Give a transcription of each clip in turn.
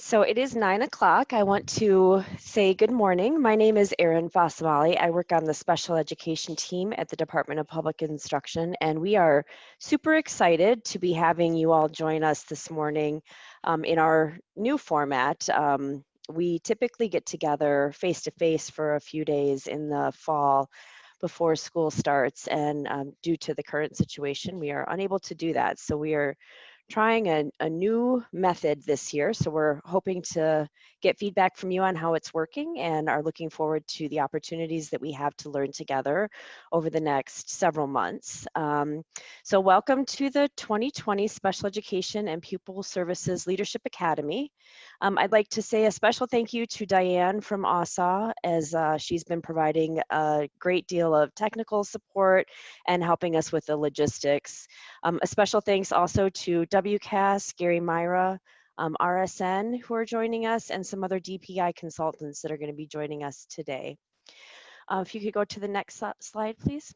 So it is 9 o'clock. I want to say good morning. My name is Erin Fossomali. I work on the special education team at the Department of Public Instruction, and we are super excited to be having you all join us this morning in our new format. We typically get together face-to-face for a few days in the fall before school starts, and due to the current situation, we are unable to do that. So we are trying a new method this year. So we're hoping to get feedback from you on how it's working and are looking forward to the opportunities that we have to learn together over the next several months. So welcome to the 2020 Special Education and Pupil Services Leadership Academy. I'd like to say a special thank you to Diane from ASA, as she's been providing a great deal of technical support and helping us with the logistics. A special thanks also to WCAS, Gary Myra, RSN, who are joining us, and some other DPI consultants that are going to be joining us today. If you could go to the next slide, please.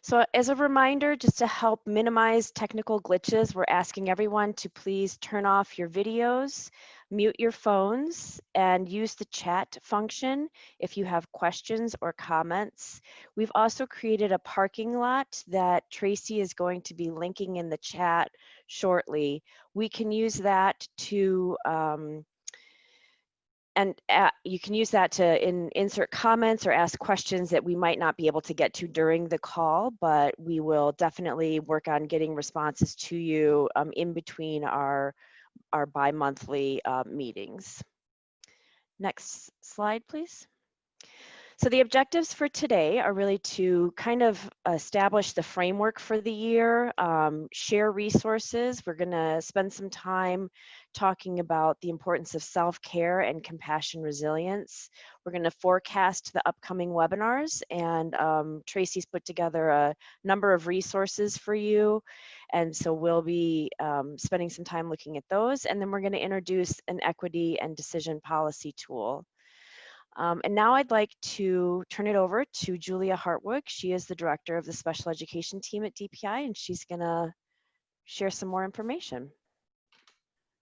So as a reminder, just to help minimize technical glitches, we're asking everyone to please turn off your videos, mute your phones, and use the chat function if you have questions or comments. We've also created a parking lot that Tracy is going to be linking in the chat shortly. We can use that to you can use that to insert comments or ask questions that we might not be able to get to during the call, but we will definitely work on getting responses to you in between our bi-monthly meetings. Next slide, please. So the objectives for today are really to kind of establish the framework for the year, share resources. We're going to spend some time talking about the importance of self-care and compassion resilience. We're going to forecast the upcoming webinars, and Tracy's put together a number of resources for you. And so we'll be spending some time looking at those. And then we're going to introduce an equity and decision policy tool. And now I'd like to turn it over to Julia Hartwig. She is the director of the special education team at DPI, and she's gonna share some more information.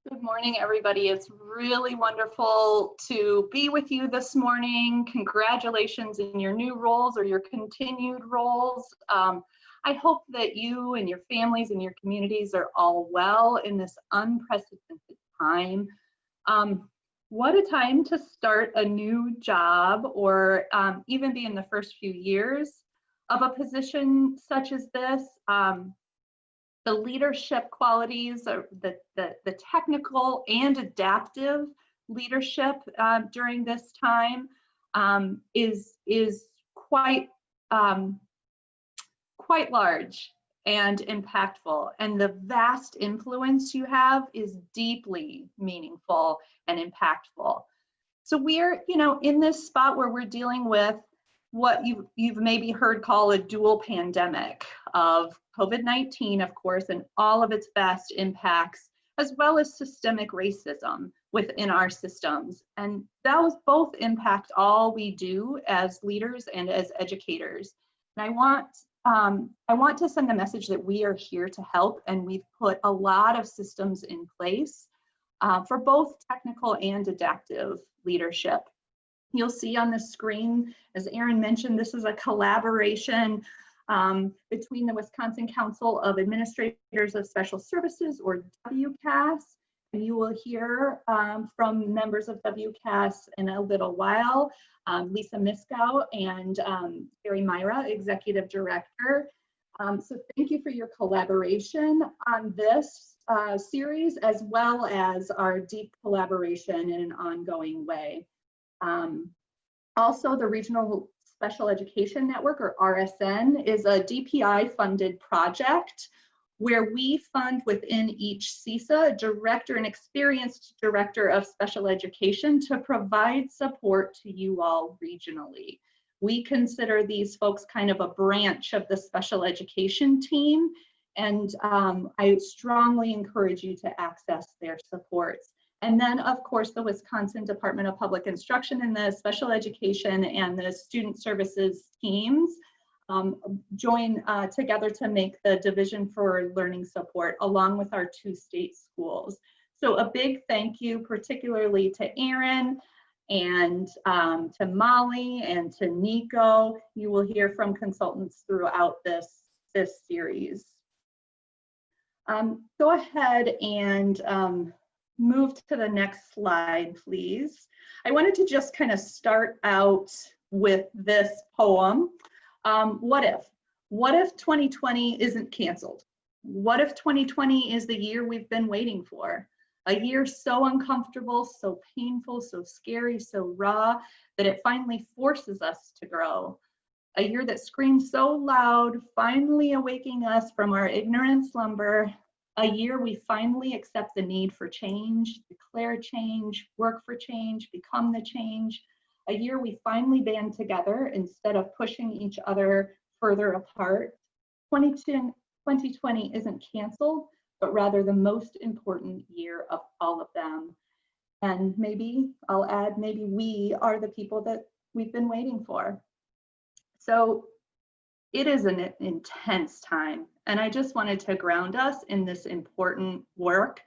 Good morning, everybody. It's really wonderful to be with you this morning. Congratulations in your new roles or your continued roles. I hope that you and your families and your communities are all well in this unprecedented time. What a time to start a new job, or even be in the first few years of a position such as this. The leadership qualities, the technical and adaptive leadership during this time is quite large and impactful, and the vast influence you have is deeply meaningful and impactful. So we're, in this spot where we're dealing with what you've maybe heard call a dual pandemic of COVID-19, of course, and all of its vast impacts, as well as systemic racism within our systems. And those both impact all we do as leaders and as educators. And I want to send a message that we are here to help, and we've put a lot of systems in place for both technical and adaptive leadership. You'll see on the screen, as Erin mentioned, this is a collaboration between the Wisconsin Council of Administrators of Special Services, or WCAS, and you will hear from members of WCAS in a little while, Lisa Miskow and Gary Myra, Executive Director. So thank you for your collaboration on this series, as well as our deep collaboration in an ongoing way. Also, the Regional Special Education Network, or RSN, is a DPI funded project where we fund within each CISA a director, an experienced director of special education, to provide support to you all regionally. We consider these folks kind of a branch of the special education team, and I strongly encourage you to access their supports. And then, of course, the Wisconsin Department of Public Instruction and the special education and the student services teams join together to make the Division for Learning Support along with our 2 state schools. So a big thank you particularly to Aaron and to Molly and to Nico. You will hear from consultants throughout this series. Go ahead and move to the next slide, please. I wanted to just kind of start out with this poem. What if? What if 2020 isn't canceled? What if 2020 is the year we've been waiting for? A year so uncomfortable, so painful, so scary, so raw, that it finally forces us to grow. A year that screams so loud, finally awaking us from our ignorant slumber. A year we finally accept the need for change, declare change, work for change, become the change. A year we finally band together instead of pushing each other further apart. 2020 isn't canceled, but rather the most important year of all of them. And maybe, I'll add, maybe we are the people that we've been waiting for. So it is an intense time, and I just wanted to ground us in this important work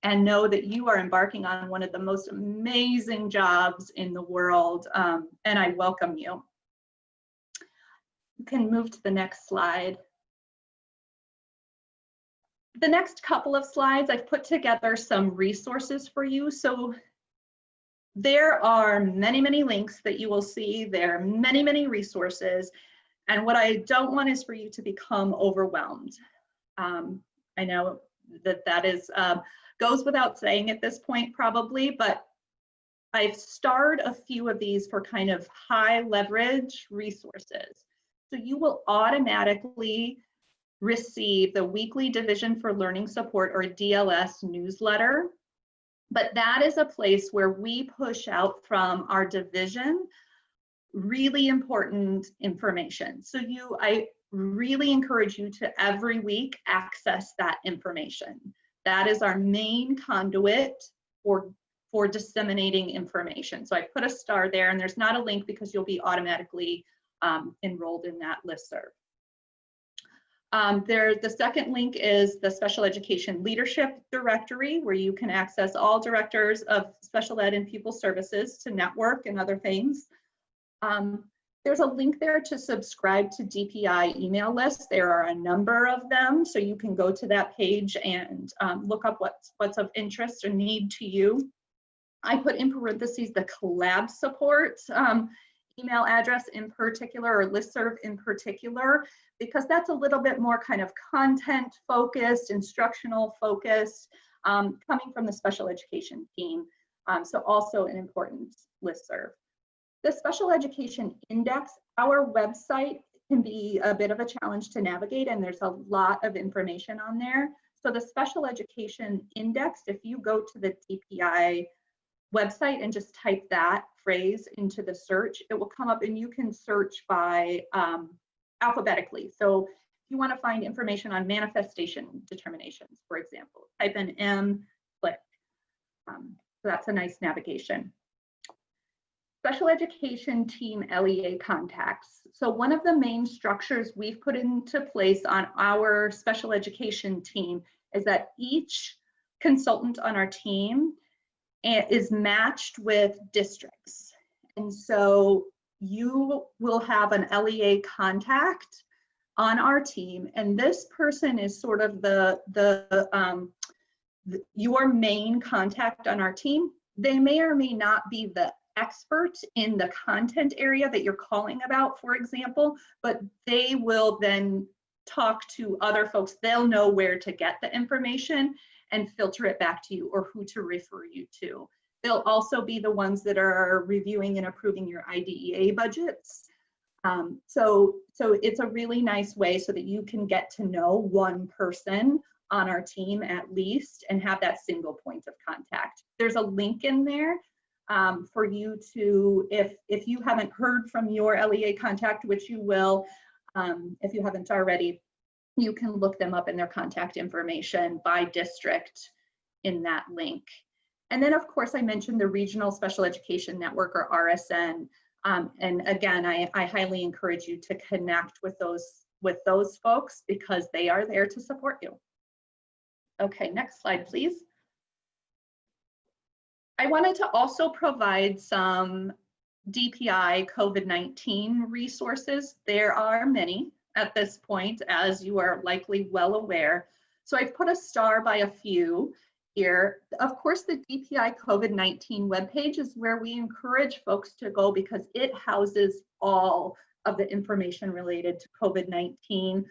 and know that you are embarking on one of the most amazing jobs in the world, and I welcome you. You can move to the next slide. The next couple of slides, I've put together some resources for you. So there are many, many links that you will see. There are many, many resources. And what I don't want is for you to become overwhelmed. I know that is goes without saying at this point probably, but I've starred a few of these for kind of high leverage resources. So you will automatically receive the weekly Division for Learning Support, or DLS, newsletter. But that is a place where we push out from our division really important information. So I really encourage you to every week access that information. That is our main conduit for disseminating information. So I put a star there, and there's not a link because you'll be automatically enrolled in that listserv. The second link is the Special Education Leadership Directory, where you can access all directors of special ed and pupil services to network and other things. There's a link there to subscribe to DPI email lists. There are a number of them, so you can go to that page and look up what's of interest or need to you. I put in parentheses the collab support email address in particular, or listserv in particular, because that's a little bit more kind of content focused, instructional focused, coming from the special education team. So also an important listserv. The Special Education Index, our website can be a bit of a challenge to navigate, and there's a lot of information on there. So the Special Education Index, if you go to the DPI website and just type that phrase into the search, it will come up, and you can search by alphabetically. So if you want to find information on manifestation determinations, for example, type in M, click. So that's a nice navigation. Special Education Team LEA contacts. So one of the main structures we've put into place on our special education team is that each consultant on our team is matched with districts. And so you will have an LEA contact on our team, and this person is sort of your main contact on our team. They may or may not be the expert in the content area that you're calling about, for example, but they will then talk to other folks. They'll know where to get the information and filter it back to you, or who to refer you to. They'll also be the ones that are reviewing and approving your IDEA budgets. So it's a really nice way so that you can get to know one person on our team at least and have that single point of contact. There's a link in there for you to, if you haven't heard from your LEA contact, which you will, if you haven't already, you can look them up in their contact information by district in that link. And then of course I mentioned the Regional Special Education Network, or RSN. And again, I highly encourage you to connect with those folks because they are there to support you. Okay, next slide, please. I wanted to also provide some DPI COVID-19 resources. There are many at this point, as you are likely well aware. So I've put a star by a few here. Of course, the DPI COVID-19 webpage is where we encourage folks to go because it houses all of the information related to COVID-19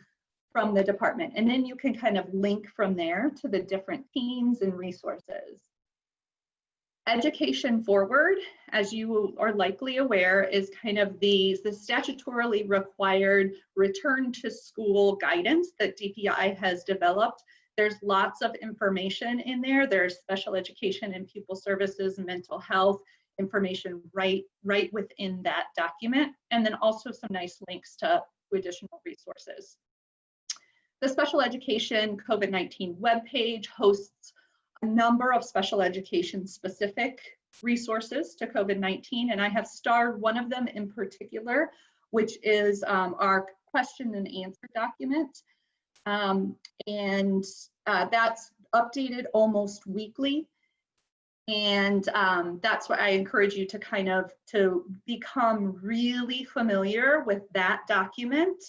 from the department. And then you can kind of link from there to the different teams and resources. Education Forward, as you are likely aware, is kind of the statutorily required return to school guidance that DPI has developed. There's lots of information in there. There's special education and pupil services, mental health information right within that document, and then also some nice links to additional resources. The special education COVID-19 webpage hosts a number of special education specific resources to COVID-19, and I have starred one of them in particular, which is our question and answer document. That's updated almost weekly. And that's why I encourage you to to become really familiar with that document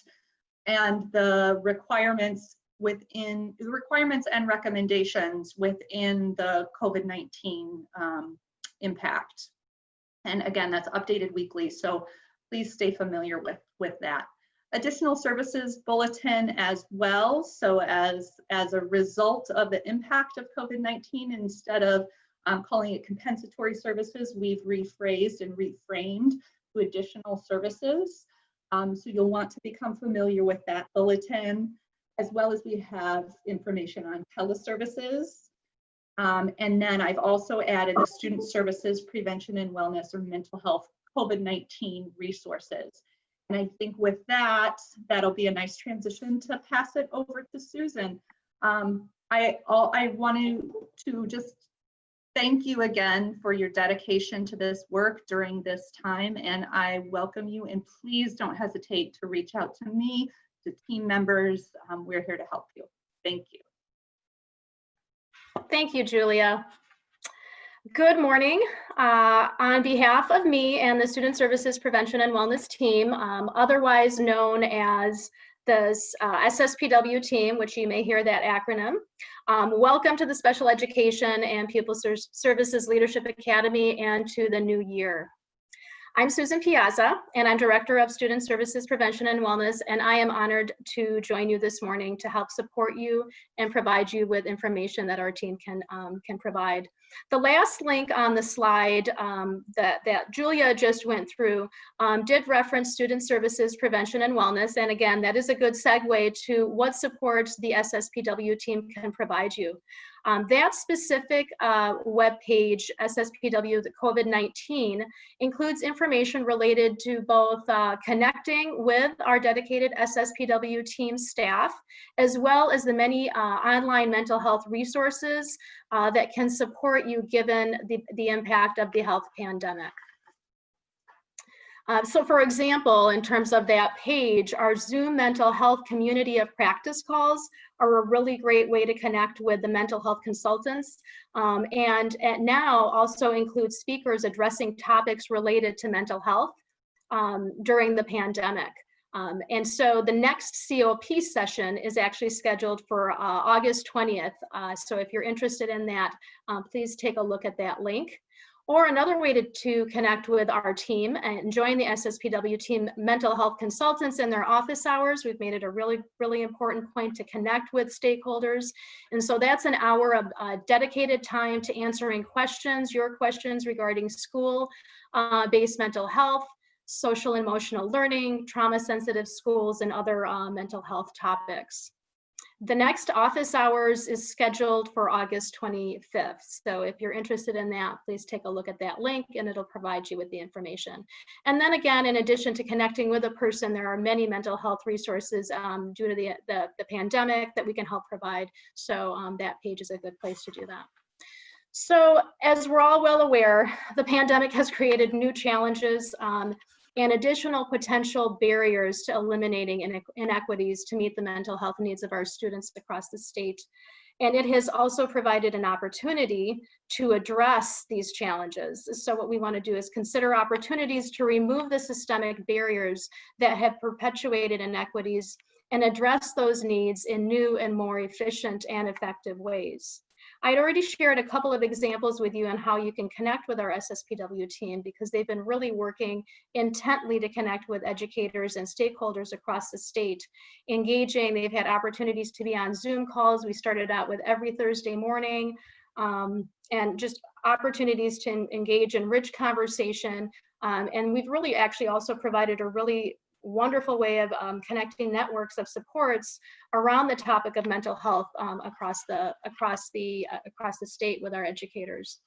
and the requirements and recommendations within the COVID-19 impact. And again, that's updated weekly, so please stay familiar with that. Additional services bulletin as well. So as a result of the impact of COVID-19, instead of calling it compensatory services, we've rephrased and reframed to additional services. So you'll want to become familiar with that bulletin, as well as we have information on teleservices. And then I've also added the student services, prevention and wellness, or mental health COVID-19 resources. And I think with that, that'll be a nice transition to pass it over to Susan. I wanted to just thank you again for your dedication to this work during this time, and I welcome you, and please don't hesitate to reach out to me, to team members. We're here to help you. Thank you. Thank you, Julia. Good morning. On behalf of me and the Student Services Prevention and Wellness team, otherwise known as the SSPW team, which you may hear that acronym, welcome to the Special Education and Pupil Services Leadership Academy and to the new year. I'm Susan Piazza, and I'm Director of Student Services Prevention and Wellness, and I am honored to join you this morning to help support you and provide you with information that our team can provide. The last link on the slide that Julia just went through did reference Student Services Prevention and Wellness, and again, that is a good segue to what supports the SSPW team can provide you. That specific webpage, SSPW COVID-19, includes information related to both connecting with our dedicated SSPW team staff, as well as the many online mental health resources that can support you given the impact of the health pandemic. So for example, in terms of that page, our Zoom mental health community of practice calls are a really great way to connect with the mental health consultants, and now also includes speakers addressing topics related to mental health during the pandemic. And so the next COP session is actually scheduled for August 20th. So if you're interested in that, please take a look at that link. Or another way to connect with our team and join the SSPW team mental health consultants in their office hours. We've made it a really, really important point to connect with stakeholders. And so that's an hour of dedicated time to answering questions, your questions regarding school-based mental health, social and emotional learning, trauma-sensitive schools, and other mental health topics. The next office hours is scheduled for August 25th. So if you're interested in that, please take a look at that link and it'll provide you with the information. And then again, in addition to connecting with a person, there are many mental health resources due to the pandemic that we can help provide. So that page is a good place to do that. So as we're all well aware, the pandemic has created new challenges and additional potential barriers to eliminating inequities to meet the mental health needs of our students across the state. And it has also provided an opportunity to address these challenges. So what we want to do is consider opportunities to remove the systemic barriers that have perpetuated inequities and address those needs in new and more efficient and effective ways. I'd already shared a couple of examples with you on how you can connect with our SSPW team, because they've been really working intently to connect with educators and stakeholders across the state, engaging. They've had opportunities to be on Zoom calls. We started out with every Thursday morning, and just opportunities to engage in rich conversation. And we've really actually also provided a really wonderful way of connecting networks of supports around the topic of mental health across the state with our educators.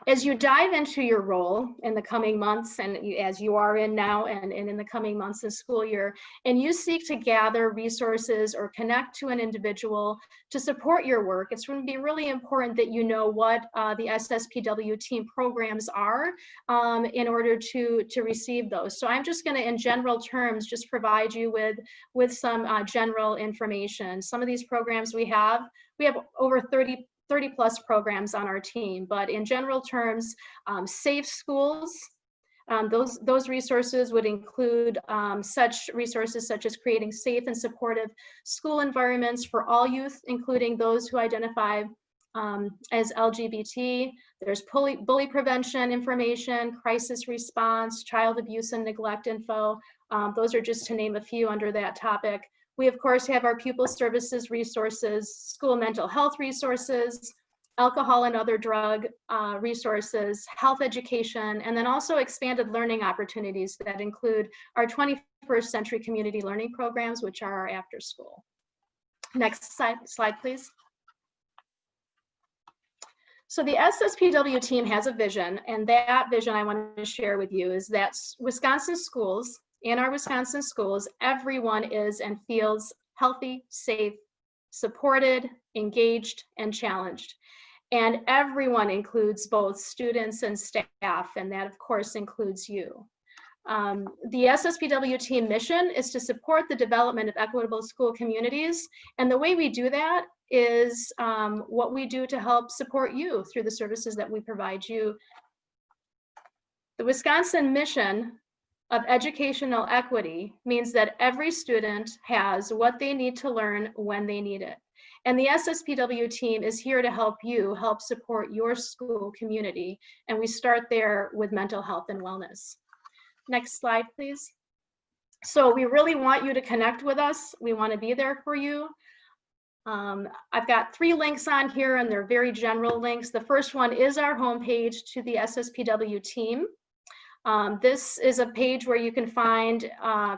As you dive into your role in the coming months, and as you are in now and in the coming months in school year, and you seek to gather resources or connect to an individual to support your work, it's going to be really important that you know what the SSPW team programs are in order to receive those. So I'm just going to, in general terms, just provide you with some general information. Some of these programs we have over 30 plus programs on our team, but in general terms, safe schools, those resources would include such resources such as creating safe and supportive school environments for all youth, including those who identify as LGBT. There's bully prevention information, crisis response, child abuse and neglect info. Those are just to name a few under that topic. We, of course, have our pupil services resources, school mental health resources, alcohol and other drug resources, health education, and then also expanded learning opportunities that include our 21st century community learning programs, which are our after school. Next slide, please. So the SSPW team has a vision, and that vision I want to share with you is that Wisconsin schools, in our Wisconsin schools, everyone is and feels healthy, safe, supported, engaged, and challenged. And everyone includes both students and staff, and that of course includes you. The SSPW team mission is to support the development of equitable school communities. And the way we do that is what we do to help support you through the services that we provide you. The Wisconsin mission of educational equity means that every student has what they need to learn when they need it. And the SSPW team is here to help you help support your school community. And we start there with mental health and wellness. Next slide, please. So we really want you to connect with us. We want to be there for you. I've got 3 links on here, and they're very general links. The first one is our homepage to the SSPW team. This is a page where you can find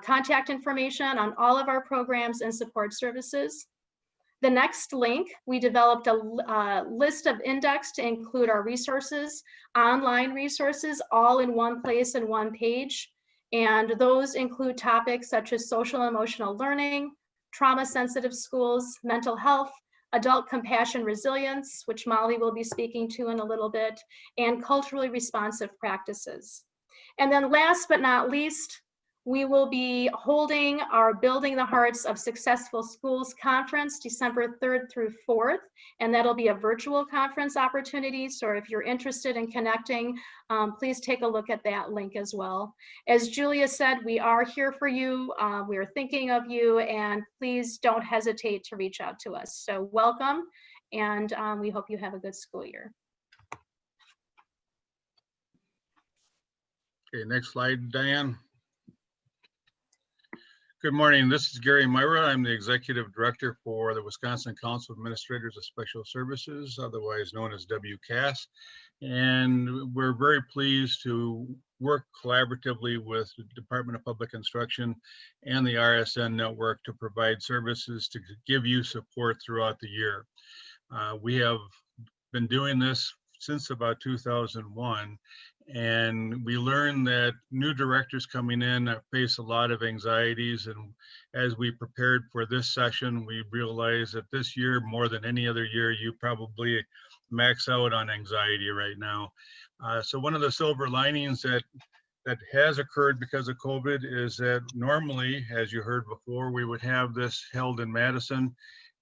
contact information on all of our programs and support services. The next link, we developed a list of index to include our resources, online resources, all in one place and one page. And those include topics such as social and emotional learning, trauma-sensitive schools, mental health, adult compassion resilience, which Molly will be speaking to in a little bit, and culturally responsive practices. And then last but not least, we will be holding our Building the Hearts of Successful Schools conference December 3rd through 4th, and that'll be a virtual conference opportunity. So if you're interested in connecting, please take a look at that link as well. As Julia said, we are here for you. We are thinking of you, and please don't hesitate to reach out to us. So welcome, and we hope you have a good school year. Okay, next slide, Diane. Good morning, this is Gary Myra. I'm the Executive Director for the Wisconsin Council of Administrators of Special Services, otherwise known as WCAS. And we're very pleased to work collaboratively with the Department of Public Instruction and the RSN network to provide services to give you support throughout the year. We have been doing this since about 2001. And we learned that new directors coming in face a lot of anxieties. And as we prepared for this session, we realized that this year, more than any other year, you probably max out on anxiety right now. So one of the silver linings that has occurred because of COVID is that normally, as you heard before, we would have this held in Madison,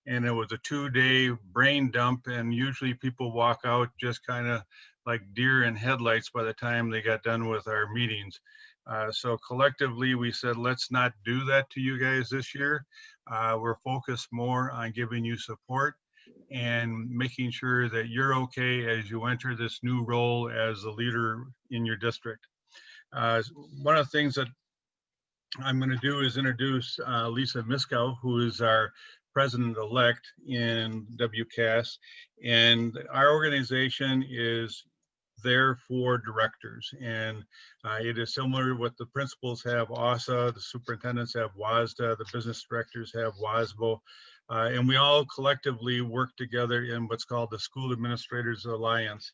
and it was a 2-day brain dump, and usually people walk out just kind of like deer in headlights by the time they got done with our meetings. So collectively, we said, let's not do that to you guys this year. We're focused more on giving you support and making sure that you're okay as you enter this new role as a leader in your district. One of the things that I'm going to do is introduce Lisa Miskow, who is our president-elect in WCAS, and our organization is there for directors, and it is similar to what the principals have OSA, the superintendents have WASDA, the business directors have WASBO, and we all collectively work together in what's called the School Administrators Alliance,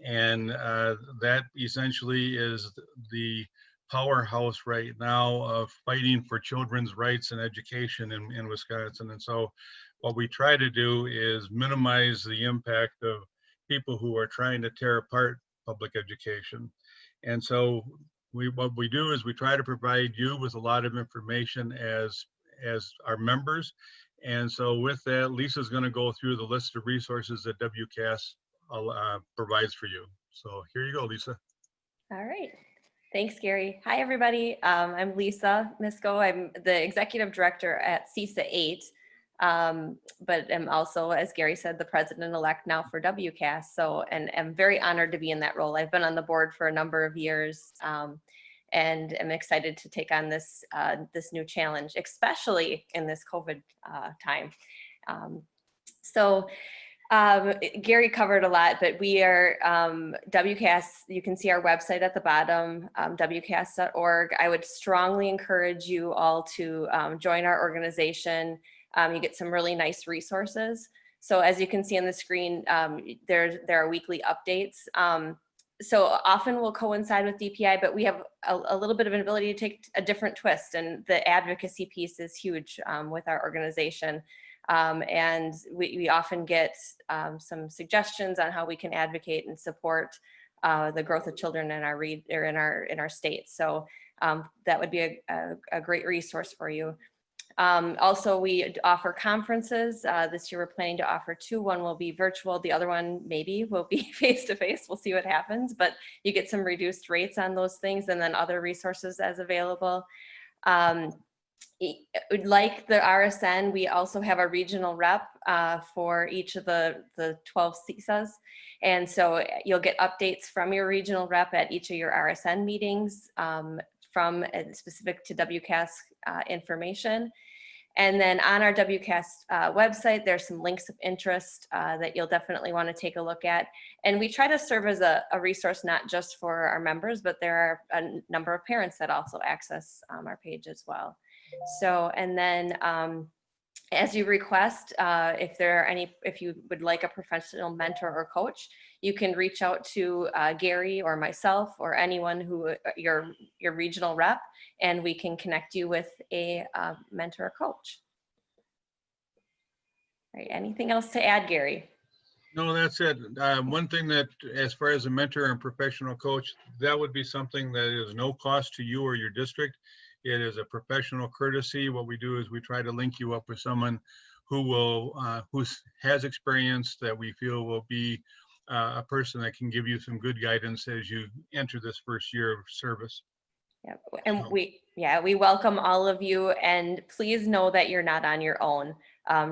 and that essentially is the powerhouse right now of fighting for children's rights and education in Wisconsin. And so what we try to do is minimize the impact of people who are trying to tear apart public education. And so what we do is we try to provide you with a lot of information as our members. And so with that, Lisa's going to go through the list of resources that WCAS provides for you. So here you go, Lisa. All right. Thanks, Gary. Hi, everybody. I'm Lisa Miskow. I'm the executive director at CISA 8, but I'm also, as Gary said, the president-elect now for WCAS. So, and I'm very honored to be in that role. I've been on the board for a number of years, and I'm excited to take on this this new challenge, especially in this COVID time. Gary covered a lot, but we are WCAS. You can see our website at the bottom, wcas.org. I would strongly encourage you all to join our organization. You get some really nice resources. So as you can see on the screen, there are weekly updates. So often will coincide with DPI, but we have a little bit of an ability to take a different twist, and the advocacy piece is huge with our organization. And we often get some suggestions on how we can advocate and support the growth of children in our state. So that would be a great resource for you. Also, we offer conferences. This year we're planning to offer 2. One will be virtual. The other one maybe will be face-to-face. We'll see what happens, but you get some reduced rates on those things, and then other resources as available. Like the RSN, we also have a regional rep for each of the 12 CISAs. And so you'll get updates from your regional rep at each of your RSN meetings from specific to WCAS information. And then on our WCAS website, there's some links of interest that you'll definitely want to take a look at. And we try to serve as a resource, not just for our members, but there are a number of parents that also access our page as well. So, and then as you request, if you would like a professional mentor or coach, you can reach out to Gary or myself or anyone who your regional rep, and we can connect you with a mentor or coach. All right, anything else to add, Gary? No, that's it. One thing that, as far as a mentor and professional coach, that would be something that is no cost to you or your district. It is a professional courtesy. What we do is we try to link you up with someone who has experience that we feel will be a person that can give you some good guidance as you enter this first year of service. Yeah, and we welcome all of you, and please know that you're not on your own.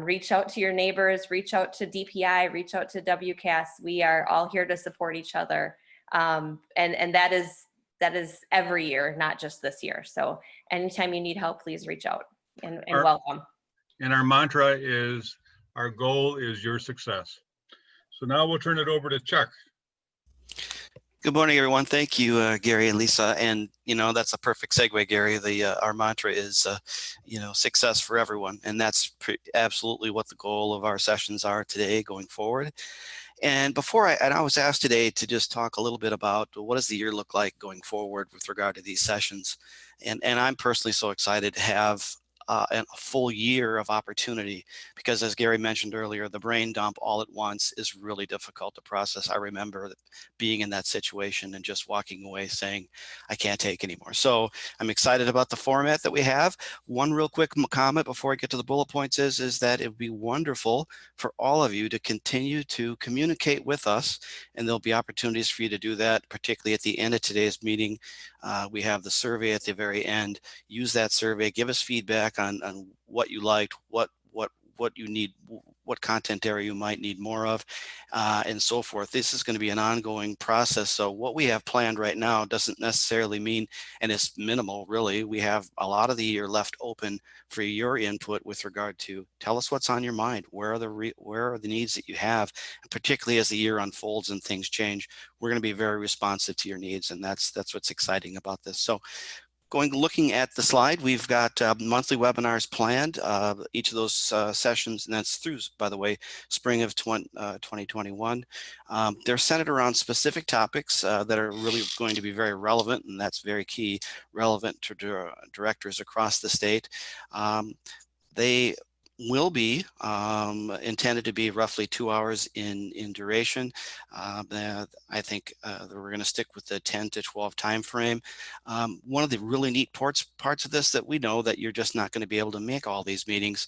Reach out to your neighbors, reach out to DPI, reach out to WCAS. We are all here to support each other, and that is every year, not just this year. So anytime you need help, please reach out and welcome. And our mantra is, our goal is your success. So now we'll turn it over to Chuck. Good morning, everyone. Thank you, Gary and Lisa. And, that's a perfect segue, Gary. Our mantra is, success for everyone. And that's absolutely what the goal of our sessions are today going forward. And I was asked today to just talk a little bit about what does the year look like going forward with regard to these sessions. And I'm personally so excited to have a full year of opportunity, because as Gary mentioned earlier, the brain dump all at once is really difficult to process. I remember being in that situation and just walking away saying, I can't take anymore. So I'm excited about the format that we have. One real quick comment before I get to the bullet points is that it would be wonderful for all of you to continue to communicate with us, and there'll be opportunities for you to do that, particularly at the end of today's meeting. We have the survey at the very end. Use that survey, give us feedback on what you liked, what you need, what content area you might need more of, and so forth. This is going to be an ongoing process. So what we have planned right now doesn't necessarily mean, and it's minimal really, we have a lot of the year left open for your input with regard to tell us what's on your mind, where are the needs that you have, and particularly as the year unfolds and things change, we're going to be very responsive to your needs, and that's what's exciting about this. So looking at the slide, we've got monthly webinars planned, each of those sessions, and that's through, by the way, spring of 2021. They're centered around specific topics that are really going to be very relevant, and that's very key, relevant to directors across the state. They will be intended to be roughly 2 hours in duration. I think that we're going to stick with the 10 to 12 time frame. One of the really neat parts of this that we know that you're just not going to be able to make all these meetings.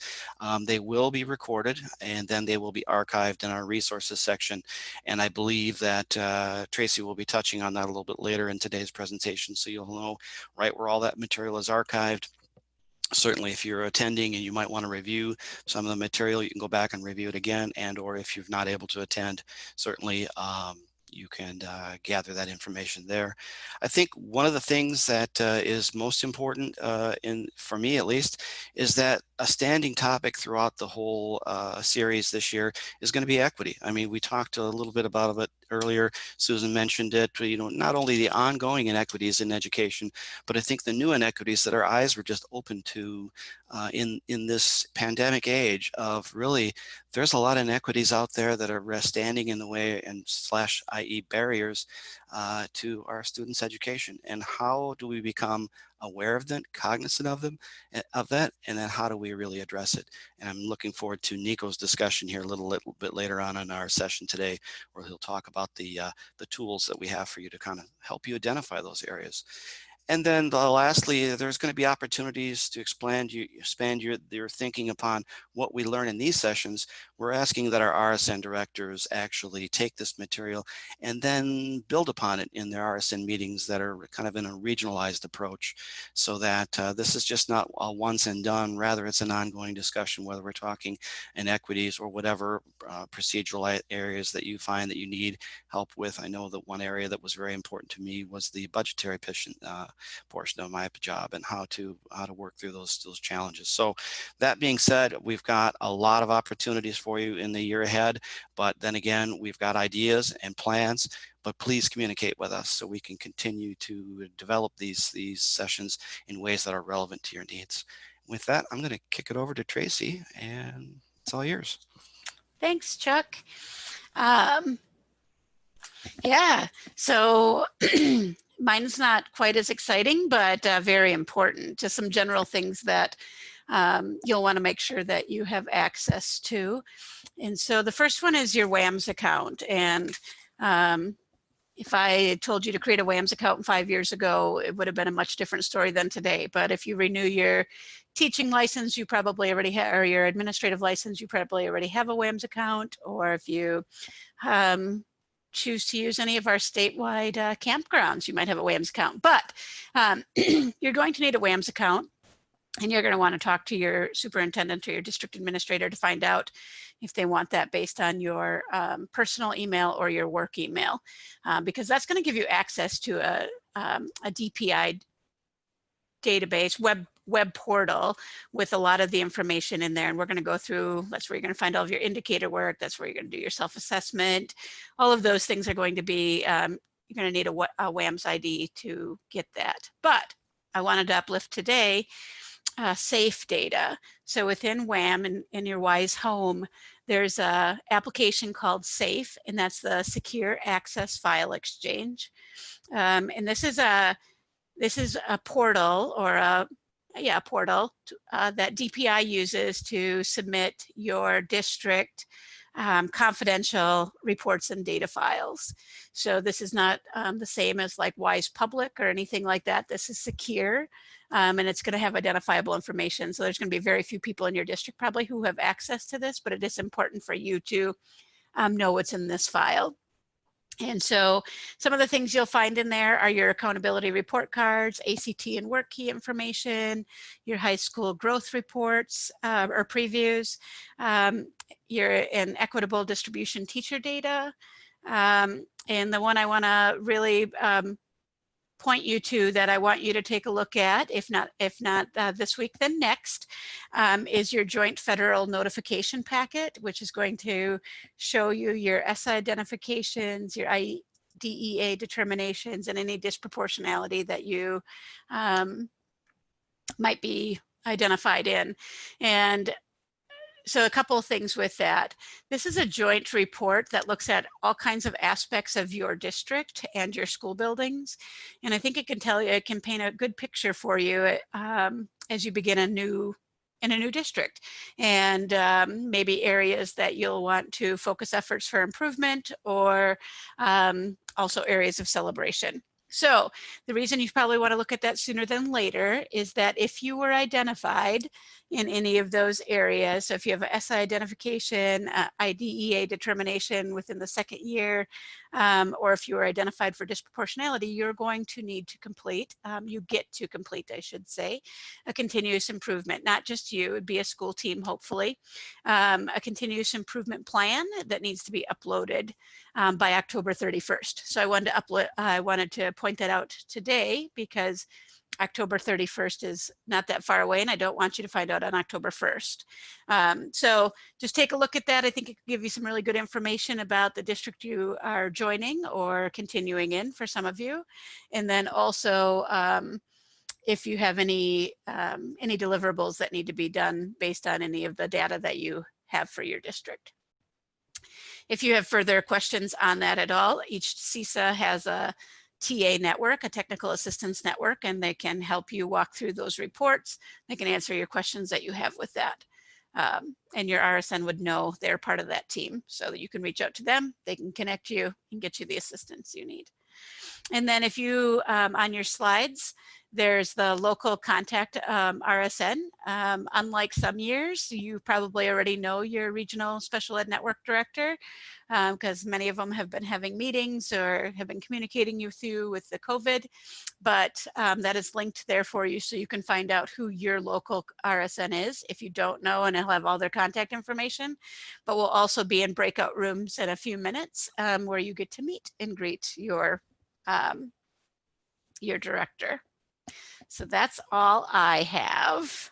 They will be recorded, and then they will be archived in our resources section. And I believe that Tracy will be touching on that a little bit later in today's presentation, so you'll know right where all that material is archived. Certainly, if you're attending and you might want to review some of the material, you can go back and review it again, and or if you're not able to attend, certainly you can gather that information there. I think one of the things that is most important, for me at least, is that a standing topic throughout the whole series this year is going to be equity. I mean, we talked a little bit about it earlier. Susan mentioned it. Not only the ongoing inequities in education, but I think the new inequities that our eyes were just open to in this pandemic age of really, there's a lot of inequities out there that are standing in the way and i.e. barriers to our students' education. And how do we become aware of them, cognizant of that, and then how do we really address it? And I'm looking forward to Nico's discussion here a little bit later on in our session today, where he'll talk about the tools that we have for you to kind of help you identify those areas. And then lastly, there's going to be opportunities to expand your thinking upon what we learn in these sessions. We're asking that our RSN directors actually take this material and then build upon it in their RSN meetings that are kind of in a regionalized approach, so that this is just not a once and done, rather it's an ongoing discussion, whether we're talking inequities or whatever procedural areas that you find that you need help with. I know that one area that was very important to me was the budgetary portion of my job and how to work through those challenges. So that being said, we've got a lot of opportunities for you in the year ahead, but then again, we've got ideas and plans, but please communicate with us so we can continue to develop these sessions in ways that are relevant to your needs. With that, I'm going to kick it over to Tracy, and it's all yours. Thanks, Chuck. Yeah, so mine's not quite as exciting, but very important. Just some general things that you'll want to make sure that you have access to. And so the first one is your WAMS account. And if I told you to create a WAMS account 5 years ago, it would have been a much different story than today. But if you renew your teaching license, you probably already have, or your administrative license, you probably already have a WAMS account. Or if you choose to use any of our statewide campgrounds, you might have a WAMS account. But you're going to need a WAMS account, and you're going to want to talk to your superintendent or your district administrator to find out if they want that based on your personal email or your work email, because that's going to give you access to a DPI database, web portal with a lot of the information in there. And we're going to go through, that's where you're going to find all of your indicator work. That's where you're going to do your self-assessment. All of those things are going to be, you're going to need a WAMS ID to get that. But I wanted to uplift today SAFE data. So within WAM and in your WISE home, there's a application called SAFE, and that's the Secure Access File Exchange. And this is a portal, or a portal that DPI uses to submit your district confidential reports and data files. So this is not the same as like WISE Public or anything like that. This is secure, and it's going to have identifiable information. So there's going to be very few people in your district probably who have access to this, but it is important for you to know what's in this file. And so some of the things you'll find in there are your accountability report cards, ACT and work key information, your high school growth reports or previews, your equitable distribution teacher data. And the one I want to really point you to, that I want you to take a look at, if not this week, then next, is your joint federal notification packet, which is going to show you your SI identifications, your IDEA determinations, and any disproportionality that you might be identified in. And so a couple of things with that. This is a joint report that looks at all kinds of aspects of your district and your school buildings. And I think it can paint a good picture for you as you begin in a new district, and maybe areas that you'll want to focus efforts for improvement, or also areas of celebration. So the reason you probably want to look at that sooner than later is that if you were identified in any of those areas, so if you have a SI identification, IDEA determination within the second year, or if you were identified for disproportionality, you're going to need to complete, you get to complete, I should say, a continuous improvement. Not just you, it'd be a school team, hopefully, a continuous improvement plan that needs to be uploaded by October 31st. So I wanted to point that out today, because October 31st is not that far away, and I don't want you to find out on October 1st. So just take a look at that. I think it can give you some really good information about the district you are joining or continuing in for some of you. And then also, if you have any deliverables that need to be done based on any of the data that you have for your district. If you have further questions on that at all, each CISA has a TA network, a technical assistance network, and they can help you walk through those reports. They can answer your questions that you have with that. And your RSN would know they're part of that team, so that you can reach out to them. They can connect you and get you the assistance you need. And then if you, on your slides, there's the local contact RSN. Unlike some years, you probably already know your regional special ed network director, because many of them have been having meetings or have been communicating you through with the COVID, but that is linked there for you, so you can find out who your local RSN is if you don't know, and it'll have all their contact information. But we'll also be in breakout rooms in a few minutes where you get to meet and greet your director. So that's all I have.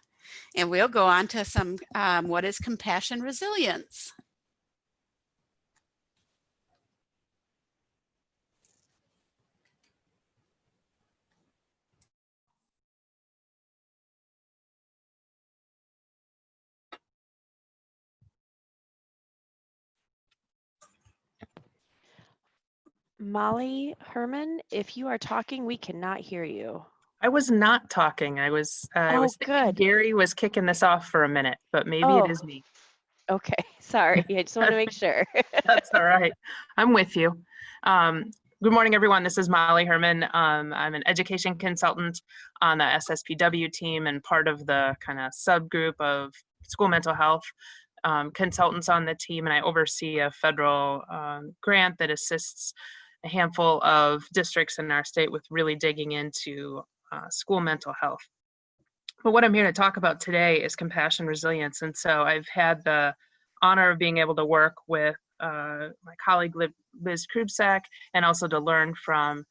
And we'll go on to some, what is compassion resilience? Molly Herman, if you are talking, we cannot hear you. I was not talking. I was thinking good. Gary was kicking this off for a minute, but maybe it is me. Okay, sorry. I just want to make sure. That's all right. I'm with you. Good morning, everyone. This is Molly Herman. I'm an education consultant on the SSPW team and part of the kind of subgroup of school mental health consultants on the team. And I oversee a federal grant that assists a handful of districts in our state with really digging into school mental health. But what I'm here to talk about today is compassion resilience. And so I've had the honor of being able to work with my colleague Liz Krubsack, and also to learn from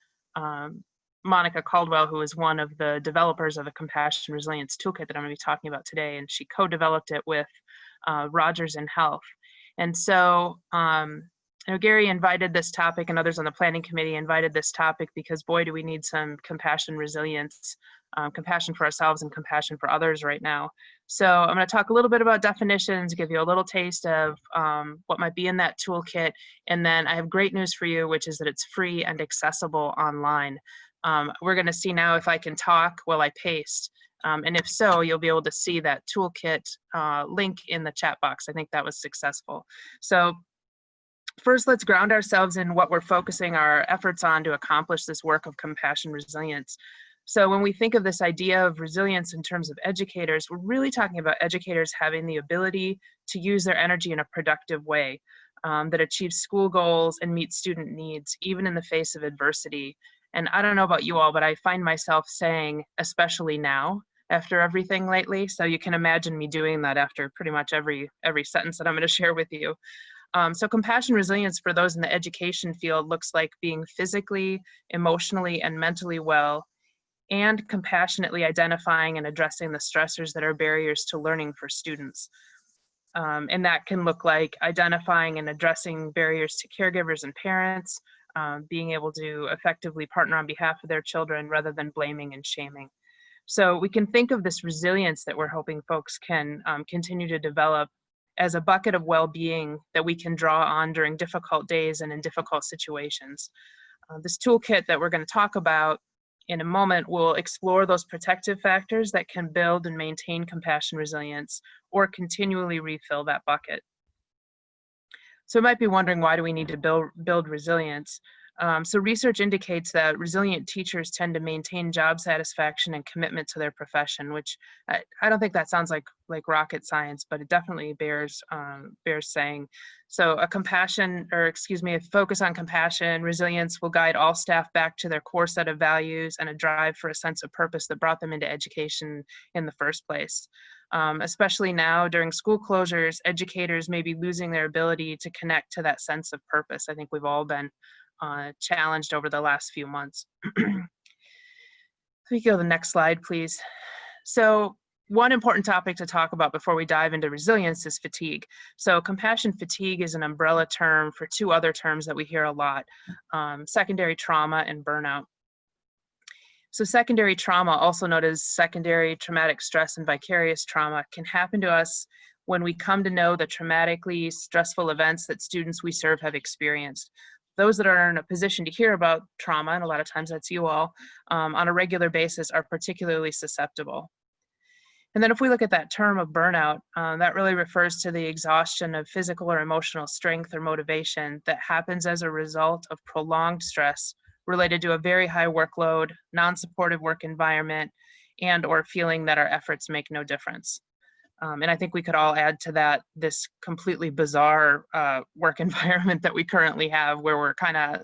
Monica Caldwell, who is one of the developers of a compassion resilience toolkit that I'm going to be talking about today. And she co-developed it with Rogers in Health. And so Gary invited this topic, and others on the planning committee invited this topic because, boy, do we need some compassion resilience, compassion for ourselves and compassion for others right now. So I'm going to talk a little bit about definitions, give you a little taste of what might be in that toolkit. And then I have great news for you, which is that it's free and accessible online. We're going to see now if I can talk while I paste. And if so, you'll be able to see that toolkit link in the chat box. I think that was successful. So first, let's ground ourselves in what we're focusing our efforts on to accomplish this work of compassion resilience. So when we think of this idea of resilience in terms of educators, we're really talking about educators having the ability to use their energy in a productive way that achieves school goals and meets student needs, even in the face of adversity. And I don't know about you all, but I find myself saying, especially now, after everything lately. So you can imagine me doing that after pretty much every sentence that I'm going to share with you. So compassion resilience for those in the education field looks like being physically, emotionally, and mentally well, and compassionately identifying and addressing the stressors that are barriers to learning for students. And that can look like identifying and addressing barriers to caregivers and parents, being able to effectively partner on behalf of their children rather than blaming and shaming. So we can think of this resilience that we're hoping folks can continue to develop as a bucket of well-being that we can draw on during difficult days and in difficult situations. This toolkit that we're going to talk about in a moment will explore those protective factors that can build and maintain compassion resilience or continually refill that bucket. So you might be wondering, why do we need to build resilience? So research indicates that resilient teachers tend to maintain job satisfaction and commitment to their profession, which I don't think that sounds like rocket science, but it definitely bears saying. So a focus on compassion, resilience will guide all staff back to their core set of values and a drive for a sense of purpose that brought them into education in the first place. Especially now during school closures, educators may be losing their ability to connect to that sense of purpose. I think we've all been challenged over the last few months. We go to the next slide, please. So one important topic to talk about before we dive into resilience is fatigue. So compassion fatigue is an umbrella term for two other terms that we hear a lot, secondary trauma and burnout. So secondary trauma, also known as secondary traumatic stress and vicarious trauma, can happen to us when we come to know the traumatically stressful events that students we serve have experienced. Those that are in a position to hear about trauma, and a lot of times that's you all, on a regular basis are particularly susceptible. And then if we look at that term of burnout, that really refers to the exhaustion of physical or emotional strength or motivation that happens as a result of prolonged stress related to a very high workload, non-supportive work environment, and or feeling that our efforts make no difference. And I think we could all add to that this completely bizarre work environment that we currently have, where we're kind of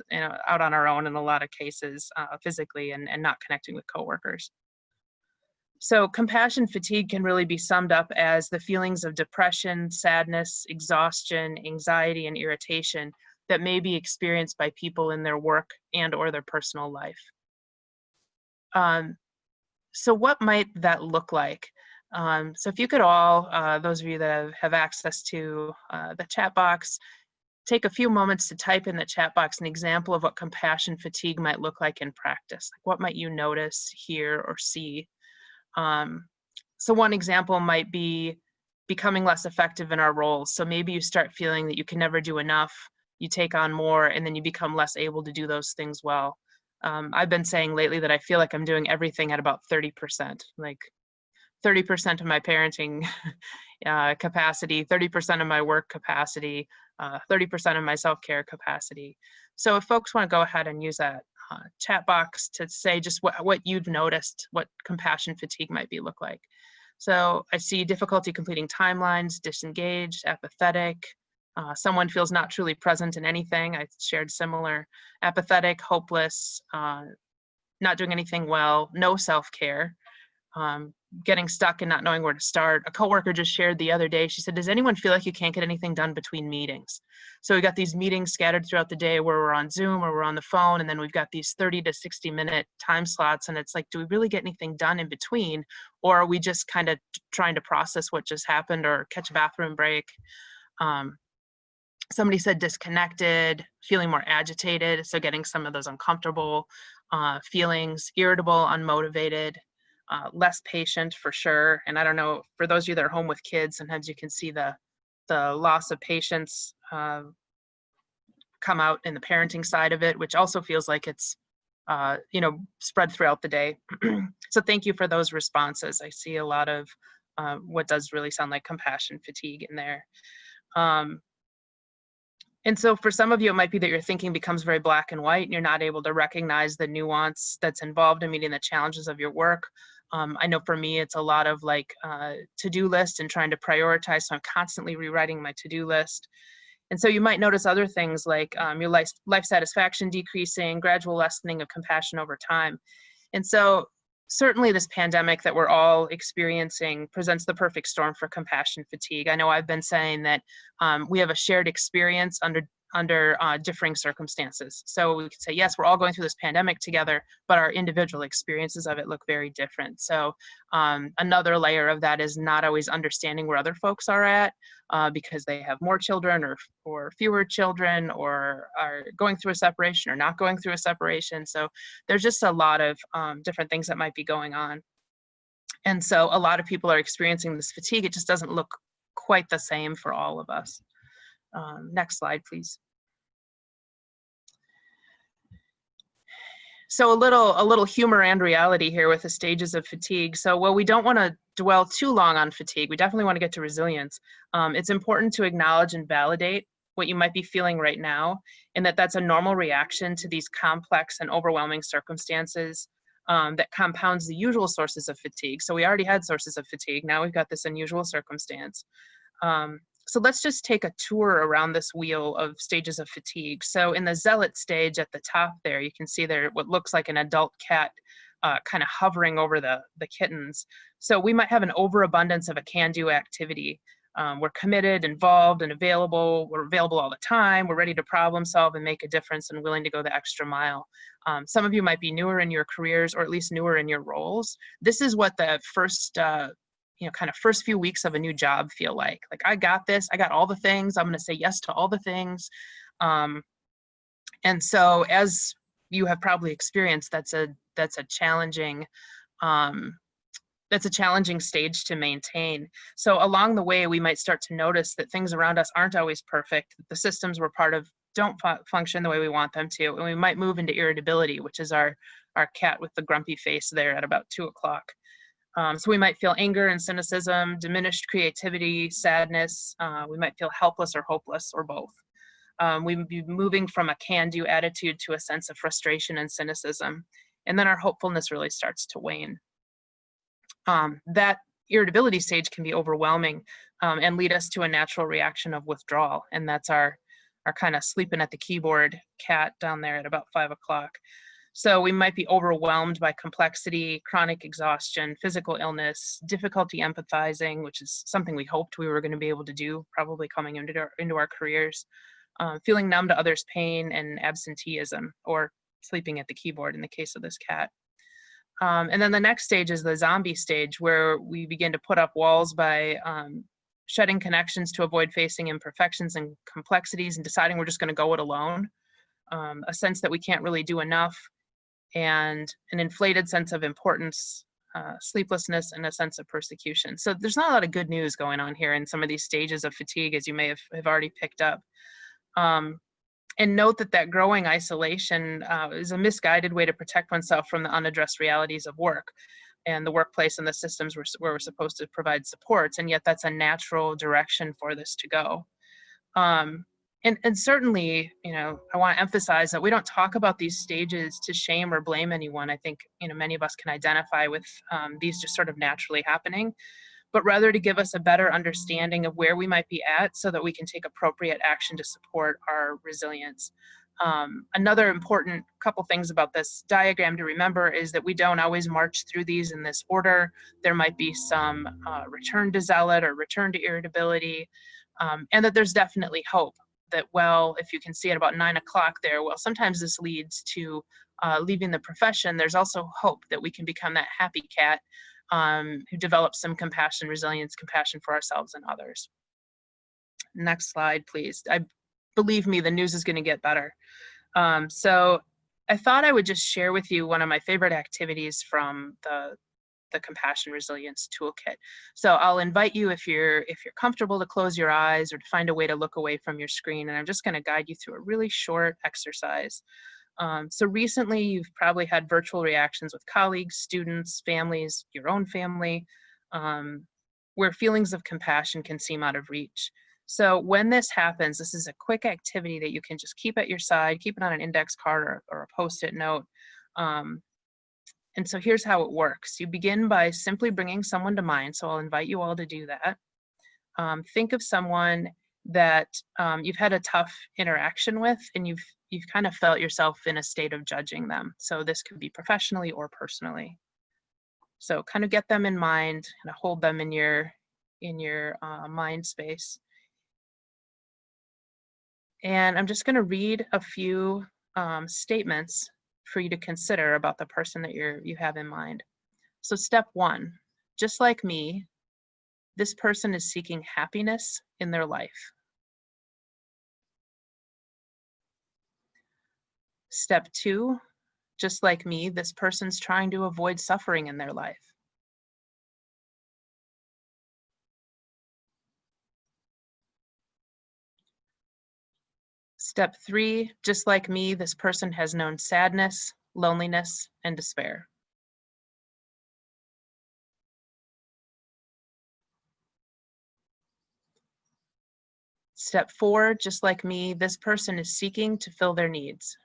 out on our own in a lot of cases physically and not connecting with coworkers. So compassion fatigue can really be summed up as the feelings of depression, sadness, exhaustion, anxiety, and irritation that may be experienced by people in their work and or their personal life. So what might that look like? So if you could all, those of you that have access to the chat box, take a few moments to type in the chat box an example of what compassion fatigue might look like in practice. Like, what might you notice, hear, or see? So one example might be becoming less effective in our roles. So maybe you start feeling that you can never do enough, you take on more, and then you become less able to do those things well. I've been saying lately that I feel like I'm doing everything at about 30%, like 30% of my parenting capacity, 30% of my work capacity, 30% of my self-care capacity. So if folks want to go ahead and use that chat box to say just what you've noticed, what compassion fatigue might be look like. So I see difficulty completing timelines, disengaged, apathetic. Someone feels not truly present in anything. I shared similar. Apathetic, hopeless, not doing anything well, no self-care. Getting stuck and not knowing where to start. A coworker just shared the other day, she said, does anyone feel like you can't get anything done between meetings? So we got these meetings scattered throughout the day where we're on Zoom or we're on the phone, and then we've got these 30 to 60 minute time slots, and it's like, do we really get anything done in between? Or are we just kind of trying to process what just happened or catch a bathroom break? Somebody said disconnected, feeling more agitated, so getting some of those uncomfortable feelings, irritable, unmotivated. less patient for sure. And I don't know, for those of you that are home with kids, sometimes you can see the loss of patience come out in the parenting side of it, which also feels like it's spread throughout the day. So thank you for those responses. I see a lot of what does really sound like compassion fatigue in there. And so for some of you, it might be that your thinking becomes very black and white and you're not able to recognize the nuance that's involved in meeting the challenges of your work. I know for me, it's a lot of like to-do list and trying to prioritize. So I'm constantly rewriting my to-do list. And so you might notice other things like your life satisfaction decreasing, gradual lessening of compassion over time. And so certainly this pandemic that we're all experiencing presents the perfect storm for compassion fatigue. I know I've been saying that we have a shared experience under differing circumstances. So we could say, yes, we're all going through this pandemic together, but our individual experiences of it look very different. So another layer of that is not always understanding where other folks are at because they have more children or fewer children or are going through a separation or not going through a separation. So there's just a lot of different things that might be going on. And so a lot of people are experiencing this fatigue. It just doesn't look quite the same for all of us. Next slide, please. So a little humor and reality here with the stages of fatigue. So while we don't want to dwell too long on fatigue, we definitely want to get to resilience. It's important to acknowledge and validate what you might be feeling right now, and that's a normal reaction to these complex and overwhelming circumstances that compounds the usual sources of fatigue. So we already had sources of fatigue. Now we've got this unusual circumstance. So let's just take a tour around this wheel of stages of fatigue. So in the zealot stage at the top there, you can see there what looks like an adult cat kind of hovering over the kittens. So we might have an overabundance of a can-do activity. We're committed, involved, and available. We're available all the time. We're ready to problem solve and make a difference and willing to go the extra mile. Some of you might be newer in your careers or at least newer in your roles. This is what the first kind of first few weeks of a new job feel like I got this, I got all the things, I'm going to say yes to all the things. And so as you have probably experienced, that's a challenging stage to maintain. So along the way, we might start to notice that things around us aren't always perfect. The systems we're part of don't function the way we want them to. And we might move into irritability, which is our cat with the grumpy face there at about 2 o'clock. So we might feel anger and cynicism, diminished creativity, sadness. We might feel helpless or hopeless or both. We would be moving from a can-do attitude to a sense of frustration and cynicism. And then our hopefulness really starts to wane. That irritability stage can be overwhelming and lead us to a natural reaction of withdrawal. And that's our kind of sleeping at the keyboard cat down there at about 5 o'clock. So we might be overwhelmed by complexity, chronic exhaustion, physical illness, difficulty empathizing, which is something we hoped we were going to be able to do probably coming into our careers, feeling numb to others' pain and absenteeism, or sleeping at the keyboard in the case of this cat. And then the next stage is the zombie stage, where we begin to put up walls by shedding connections to avoid facing imperfections and complexities and deciding we're just going to go it alone. A sense that we can't really do enough, and an inflated sense of importance, sleeplessness, and a sense of persecution. So there's not a lot of good news going on here in some of these stages of fatigue, as you may have already picked up. And note that growing isolation is a misguided way to protect oneself from the unaddressed realities of work and the workplace and the systems where we're supposed to provide supports, and yet that's a natural direction for this to go. And certainly, I want to emphasize that we don't talk about these stages to shame or blame anyone. I think, many of us can identify with these just sort of naturally happening, but rather to give us a better understanding of where we might be at so that we can take appropriate action to support our resilience. Another important couple things about this diagram to remember is that we don't always march through these in this order. There might be some return to zealot or return to irritability, and that there's definitely hope. That, well, if you can see at about 9 o'clock there, well, sometimes this leads to leaving the profession. There's also hope that we can become that happy cat who develops some compassion, resilience, compassion for ourselves and others. Next slide, please. Believe me, the news is going to get better. So I thought I would just share with you one of my favorite activities from the the Compassion Resilience Toolkit. So I'll invite you, if you're comfortable, to close your eyes or to find a way to look away from your screen. And I'm just going to guide you through a really short exercise. So recently, you've probably had virtual reactions with colleagues, students, families, your own family, where feelings of compassion can seem out of reach. So when this happens, this is a quick activity that you can just keep at your side, keep it on an index card or a Post-it note. And so here's how it works. You begin by simply bringing someone to mind. So I'll invite you all to do that. Think of someone that you've had a tough interaction with, and you've kind of felt yourself in a state of judging them. So this could be professionally or personally. So kind of get them in mind, and hold them in your mind space. And I'm just going to read a few statements for you to consider about the person that you have in mind. So step 1, just like me, this person is seeking happiness in their life. Step 2, just like me, this person's trying to avoid suffering in their life. Step 3, just like me, this person has known sadness, loneliness, and despair. Step 4, just like me, this person is seeking to fill their needs.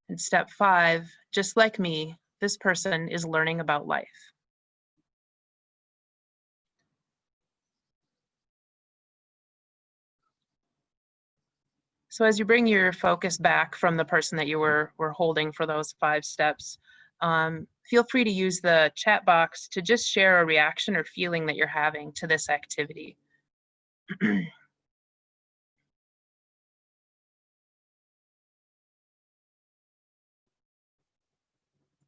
And step 5, just like me, this person is learning about life. So as you bring your focus back from the person that you were holding for those 5 steps, feel free to use the chat box to just share a reaction or feeling that you're having to this activity.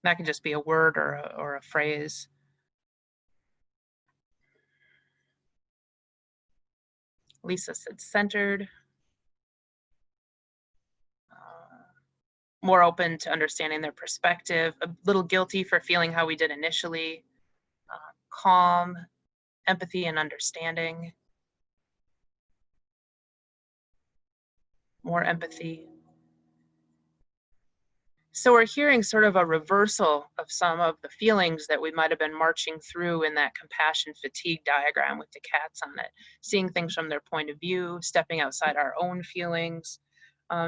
That can just be a word or a phrase. Lisa said centered. More open to understanding their perspective, a little guilty for feeling how we did initially, calm, empathy and understanding, more empathy. So we're hearing sort of a reversal of some of the feelings that we might have been marching through in that compassion fatigue diagram with the cats on it, seeing things from their point of view, stepping outside our own feelings.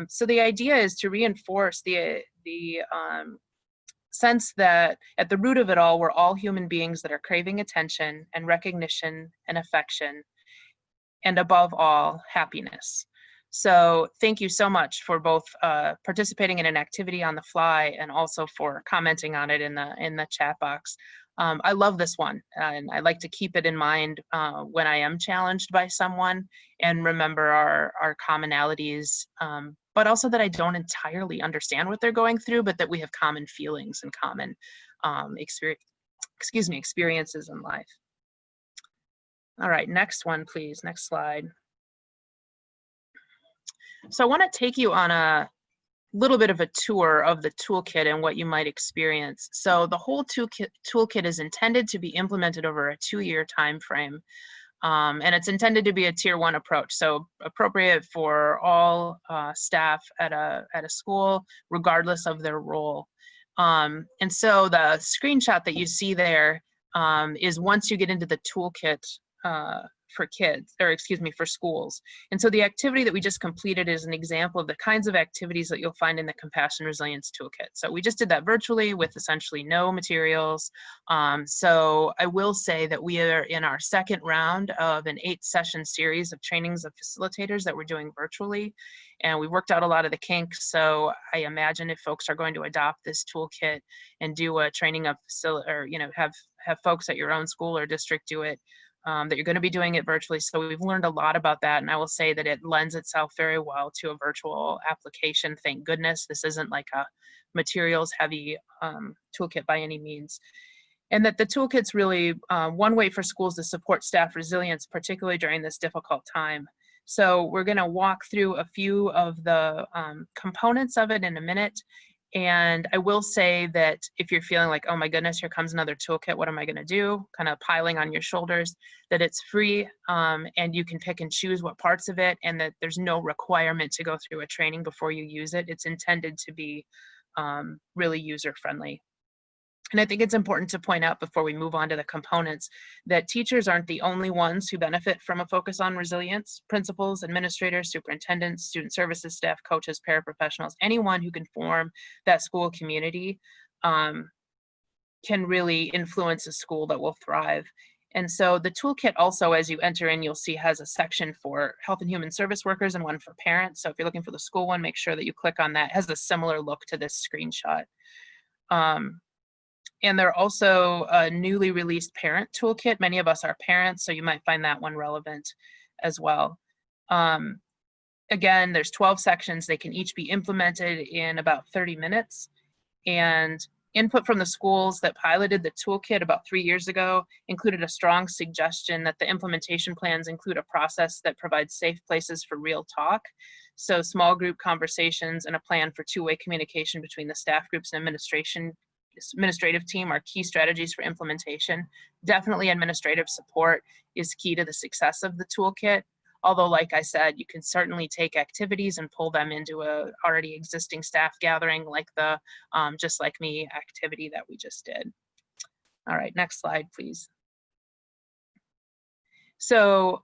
So the idea is to reinforce the sense that at the root of it all, we're all human beings that are craving attention and recognition and affection, and above all, happiness. So thank you so much for both participating in an activity on the fly and also for commenting on it in the chat box. I love this one, and I like to keep it in mind when I am challenged by someone, and remember our commonalities, but also that I don't entirely understand what they're going through, but that we have common feelings and common experiences in life. All right, next one, please. Next slide. So I want to take you on a little bit of a tour of the toolkit and what you might experience. So the whole toolkit is intended to be implemented over a 2-year time frame. And it's intended to be a tier 1 approach, so appropriate for all staff at a school, regardless of their role. And so the screenshot that you see there is once you get into the toolkit for kids, or excuse me, for schools. And so the activity that we just completed is an example of the kinds of activities that you'll find in the Compassion Resilience Toolkit. So we just did that virtually with essentially no materials. So I will say that we are in our second round of an 8-session series of trainings of facilitators that we're doing virtually. And we worked out a lot of the kinks. So I imagine if folks are going to adopt this toolkit and do a training of or have folks at your own school or district do it, that you're going to be doing it virtually. So we've learned a lot about that. And I will say that it lends itself very well to a virtual application. Thank goodness. This isn't like a materials heavy toolkit by any means. And that the toolkit's really one way for schools to support staff resilience, particularly during this difficult time. So we're going to walk through a few of the components of it in a minute. And I will say that if you're feeling like, oh my goodness, here comes another toolkit, what am I going to do? Kind of piling on your shoulders, that it's free and you can pick and choose what parts of it, and that there's no requirement to go through a training before you use it. It's intended to be really user friendly. And I think it's important to point out before we move on to the components that teachers aren't the only ones who benefit from a focus on resilience. Principals, administrators, superintendents, student services staff, coaches, paraprofessionals, anyone who can form that school community can really influence a school that will thrive. And so the toolkit also, as you enter in, you'll see has a section for health and human service workers and one for parents. So if you're looking for the school one, make sure that you click on that. It has a similar look to this screenshot. And there are also a newly released parent toolkit. Many of us are parents, so you might find that one relevant as well. Again, there's 12 sections. They can each be implemented in about 30 minutes. And input from the schools that piloted the toolkit about 3 years ago included a strong suggestion that the implementation plans include a process that provides safe places for real talk. So small group conversations and a plan for two-way communication between the staff groups and administrative team are key strategies for implementation. Definitely administrative support is key to the success of the toolkit. Although, like I said, you can certainly take activities and pull them into a already existing staff gathering, like the Just Like Me activity that we just did. All right, next slide, please. So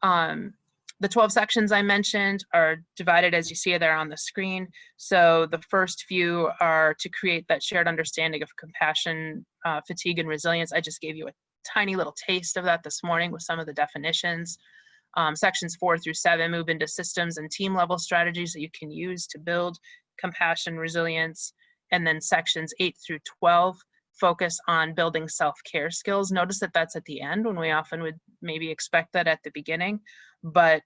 the 12 sections I mentioned are divided as you see there on the screen. So the first few are to create that shared understanding of compassion, fatigue, and resilience. I just gave you a tiny little taste of that this morning with some of the definitions. Sections 4 through 7 move into systems and team level strategies that you can use to build compassion, resilience. And then sections 8 through 12 focus on building self-care skills. Notice that that's at the end when we often would maybe expect that at the beginning, but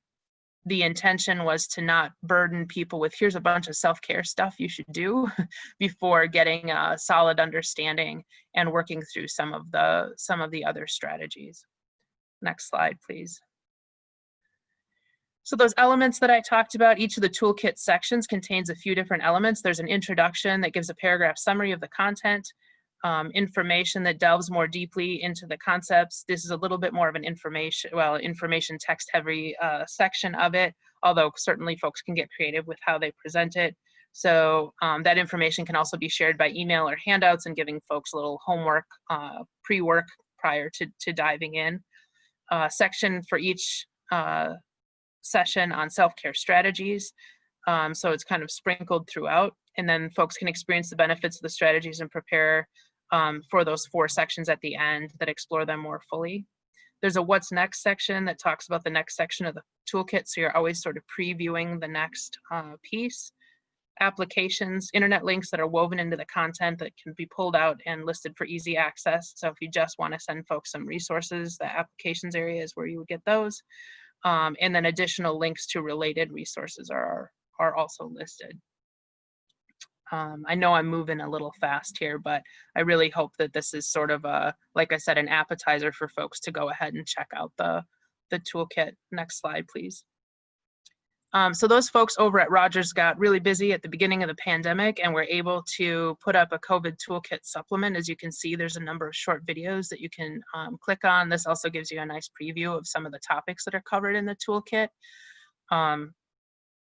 the intention was to not burden people with here's a bunch of self-care stuff you should do before getting a solid understanding and working through some of the other strategies. Next slide, please. So those elements that I talked about, each of the toolkit sections contains a few different elements. There's an introduction that gives a paragraph summary of the content, information that delves more deeply into the concepts. This is a little bit more of an information text heavy section of it, although certainly folks can get creative with how they present it. So that information can also be shared by email or handouts and giving folks a little homework, pre-work prior to diving in. Section for each session on self-care strategies. So it's kind of sprinkled throughout, and then folks can experience the benefits of the strategies and prepare for those 4 sections at the end that explore them more fully. There's a what's next section that talks about the next section of the toolkit, so you're always sort of previewing the next piece. Applications, internet links that are woven into the content that can be pulled out and listed for easy access. So if you just want to send folks some resources, the applications area is where you would get those. And then additional links to related resources are also listed. I know I'm moving a little fast here, but I really hope that this is sort of like I said, an appetizer for folks to go ahead and check out the toolkit. Next slide, please. So those folks over at Rogers got really busy at the beginning of the pandemic and were able to put up a COVID toolkit supplement. As you can see, there's a number of short videos that you can click on. This also gives you a nice preview of some of the topics that are covered in the toolkit.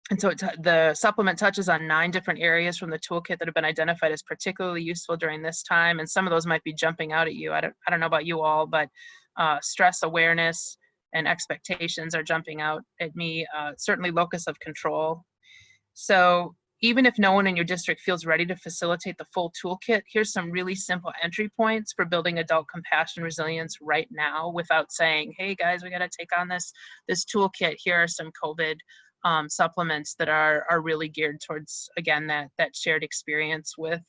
And so the supplement touches on 9 different areas from the toolkit that have been identified as particularly useful during this time. And some of those might be jumping out at you. I don't know about you all, but stress awareness and expectations are jumping out at me. Certainly locus of control. So even if no one in your district feels ready to facilitate the full toolkit, here's some really simple entry points for building adult compassion resilience right now without saying, hey guys, we got to take on this toolkit. Here are some COVID supplements that are really geared towards, again, that shared experience with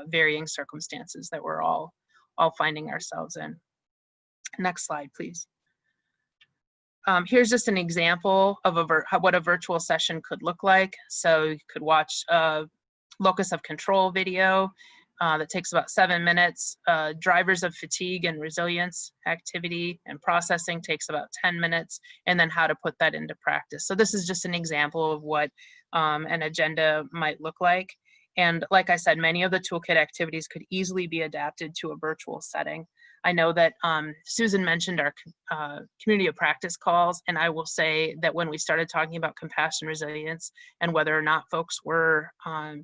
varying circumstances that we're all finding ourselves in. Next slide, please. Here's just an example of what a virtual session could look like. So you could watch a locus of control video. that takes about 7 minutes. Drivers of fatigue and resilience activity and processing takes about 10 minutes, and then how to put that into practice. So this is just an example of what an agenda might look like. And like I said, many of the toolkit activities could easily be adapted to a virtual setting. I know that Susan mentioned our community of practice calls, and I will say that when we started talking about compassion resilience and whether or not folks were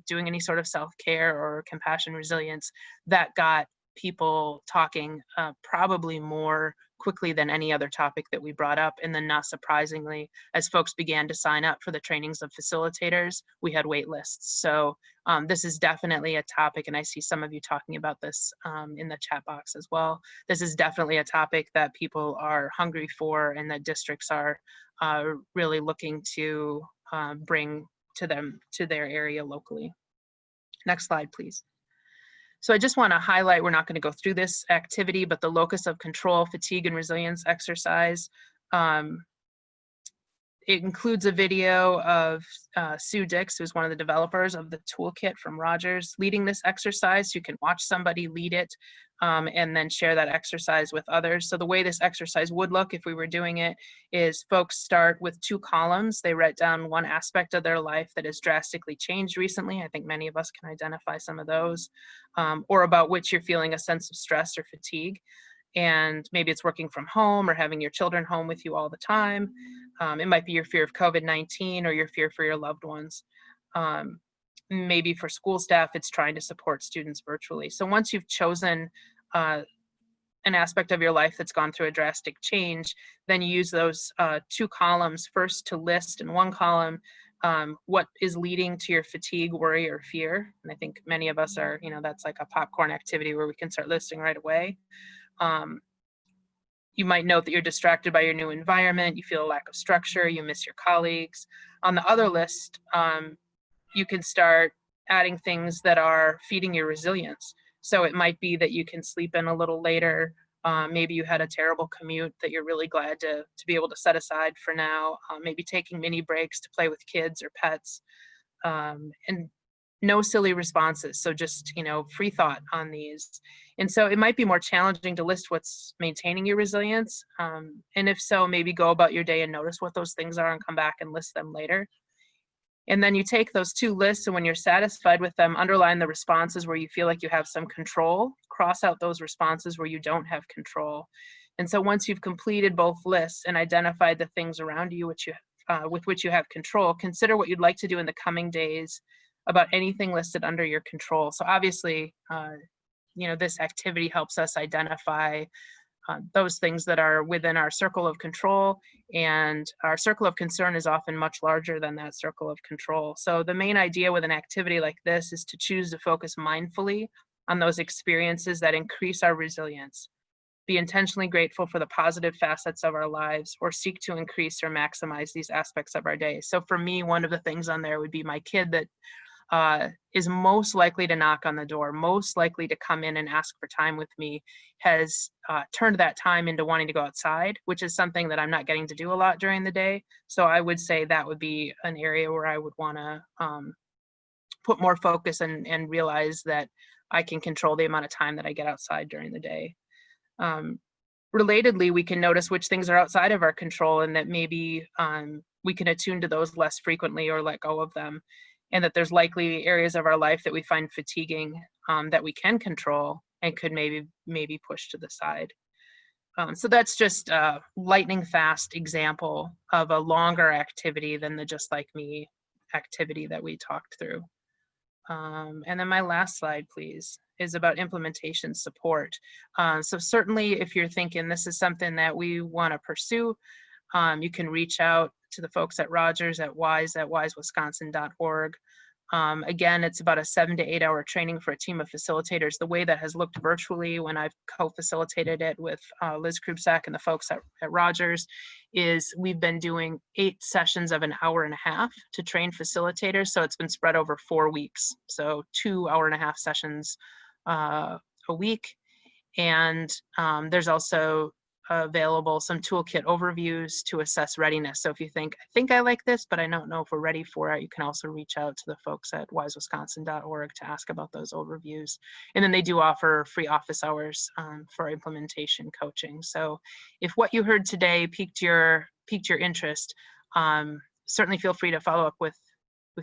doing any sort of self-care or compassion resilience, that got people talking probably more quickly than any other topic that we brought up. And then not surprisingly, as folks began to sign up for the trainings of facilitators, we had wait lists. So this is definitely a topic, and I see some of you talking about this in the chat box as well. This is definitely a topic that people are hungry for and that districts are really looking to bring to them, to their area locally. Next slide, please. So I just want to highlight, we're not going to go through this activity, but the locus of control, fatigue and resilience exercise. It includes a video of Sue Dix, who's one of the developers of the toolkit from Rogers, leading this exercise. You can watch somebody lead it and then share that exercise with others. So the way this exercise would look if we were doing it is folks start with 2 columns. They write down one aspect of their life that has drastically changed recently. I think many of us can identify some of those, or about which you're feeling a sense of stress or fatigue. And maybe it's working from home or having your children home with you all the time. It might be your fear of COVID-19 or your fear for your loved ones. Maybe for school staff, it's trying to support students virtually. So once you've chosen an aspect of your life that's gone through a drastic change, then you use those 2 columns first to list in one column what is leading to your fatigue, worry, or fear. And I think many of us are, that's like a popcorn activity where we can start listing right away. You might note that you're distracted by your new environment, you feel a lack of structure, you miss your colleagues. On the other list, you can start adding things that are feeding your resilience. So it might be that you can sleep in a little later. Maybe you had a terrible commute that you're really glad to be able to set aside for now. Maybe taking mini breaks to play with kids or pets. And no silly responses. So just, free thought on these. And so it might be more challenging to list what's maintaining your resilience. And if so, maybe go about your day and notice what those things are and come back and list them later. And then you take those 2 lists, and when you're satisfied with them, underline the responses where you feel like you have some control, cross out those responses where you don't have control. And so once you've completed both lists and identified the things around you with which you have control, consider what you'd like to do in the coming days about anything listed under your control. So obviously, this activity helps us identify those things that are within our circle of control, and our circle of concern is often much larger than that circle of control. So the main idea with an activity like this is to choose to focus mindfully on those experiences that increase our resilience, be intentionally grateful for the positive facets of our lives, or seek to increase or maximize these aspects of our day. So for me, one of the things on there would be my kid that is most likely to knock on the door, most likely to come in and ask for time with me, has turned that time into wanting to go outside, which is something that I'm not getting to do a lot during the day. So I would say that would be an area where I would want to put more focus and realize that I can control the amount of time that I get outside during the day. Relatedly, we can notice which things are outside of our control, and that maybe we can attune to those less frequently or let go of them. And that there's likely areas of our life that we find fatiguing that we can control and could maybe push to the side. So that's just a lightning fast example of a longer activity than the Just Like Me activity that we talked through. And then my last slide, please, is about implementation support. So certainly if you're thinking this is something that we want to pursue, you can reach out to the folks at Rogers at wisewisconsin.org. Again, it's about a 7 to 8 hour training for a team of facilitators. The way that has looked virtually when I've co-facilitated it with Liz Krubsack and the folks at Rogers is we've been doing 8 sessions of an hour and a half to train facilitators. So it's been spread over 4 weeks. So 2 hour-and-a-half sessions a week. And there's also available some toolkit overviews to assess readiness. So if you think, I think I like this, but I don't know if we're ready for it, you can also reach out to the folks at wisewisconsin.org to ask about those overviews. And then they do offer free office hours for implementation coaching. So if what you heard today piqued your interest, certainly feel free to follow up with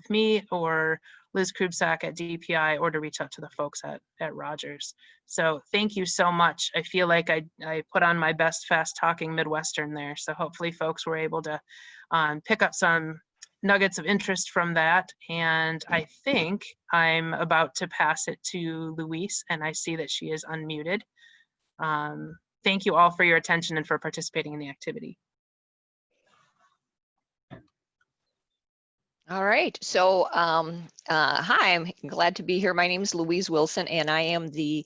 me or Liz Krubsack at DPI, or to reach out to the folks at Rogers. So thank you so much. I feel like I put on my best fast talking Midwestern there. So hopefully folks were able to pick up some nuggets of interest from that. And I think I'm about to pass it to Louise, and I see that she is unmuted. Thank you all for your attention and for participating in the activity. All right, so hi, I'm glad to be here. My name is Louise Wilson, and I am the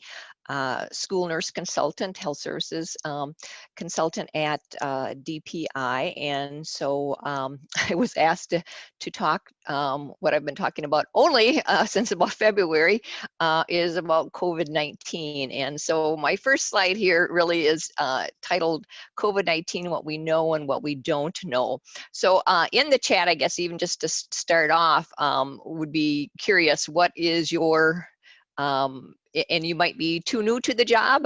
school nurse consultant, health services consultant at DPI. And so I was asked to talk what I've been talking about only since about February is about COVID-19. And so my first slide here really is titled COVID-19, What We Know and What We Don't Know. So in the chat, I guess even just to start off, would be curious, what is your and you might be too new to the job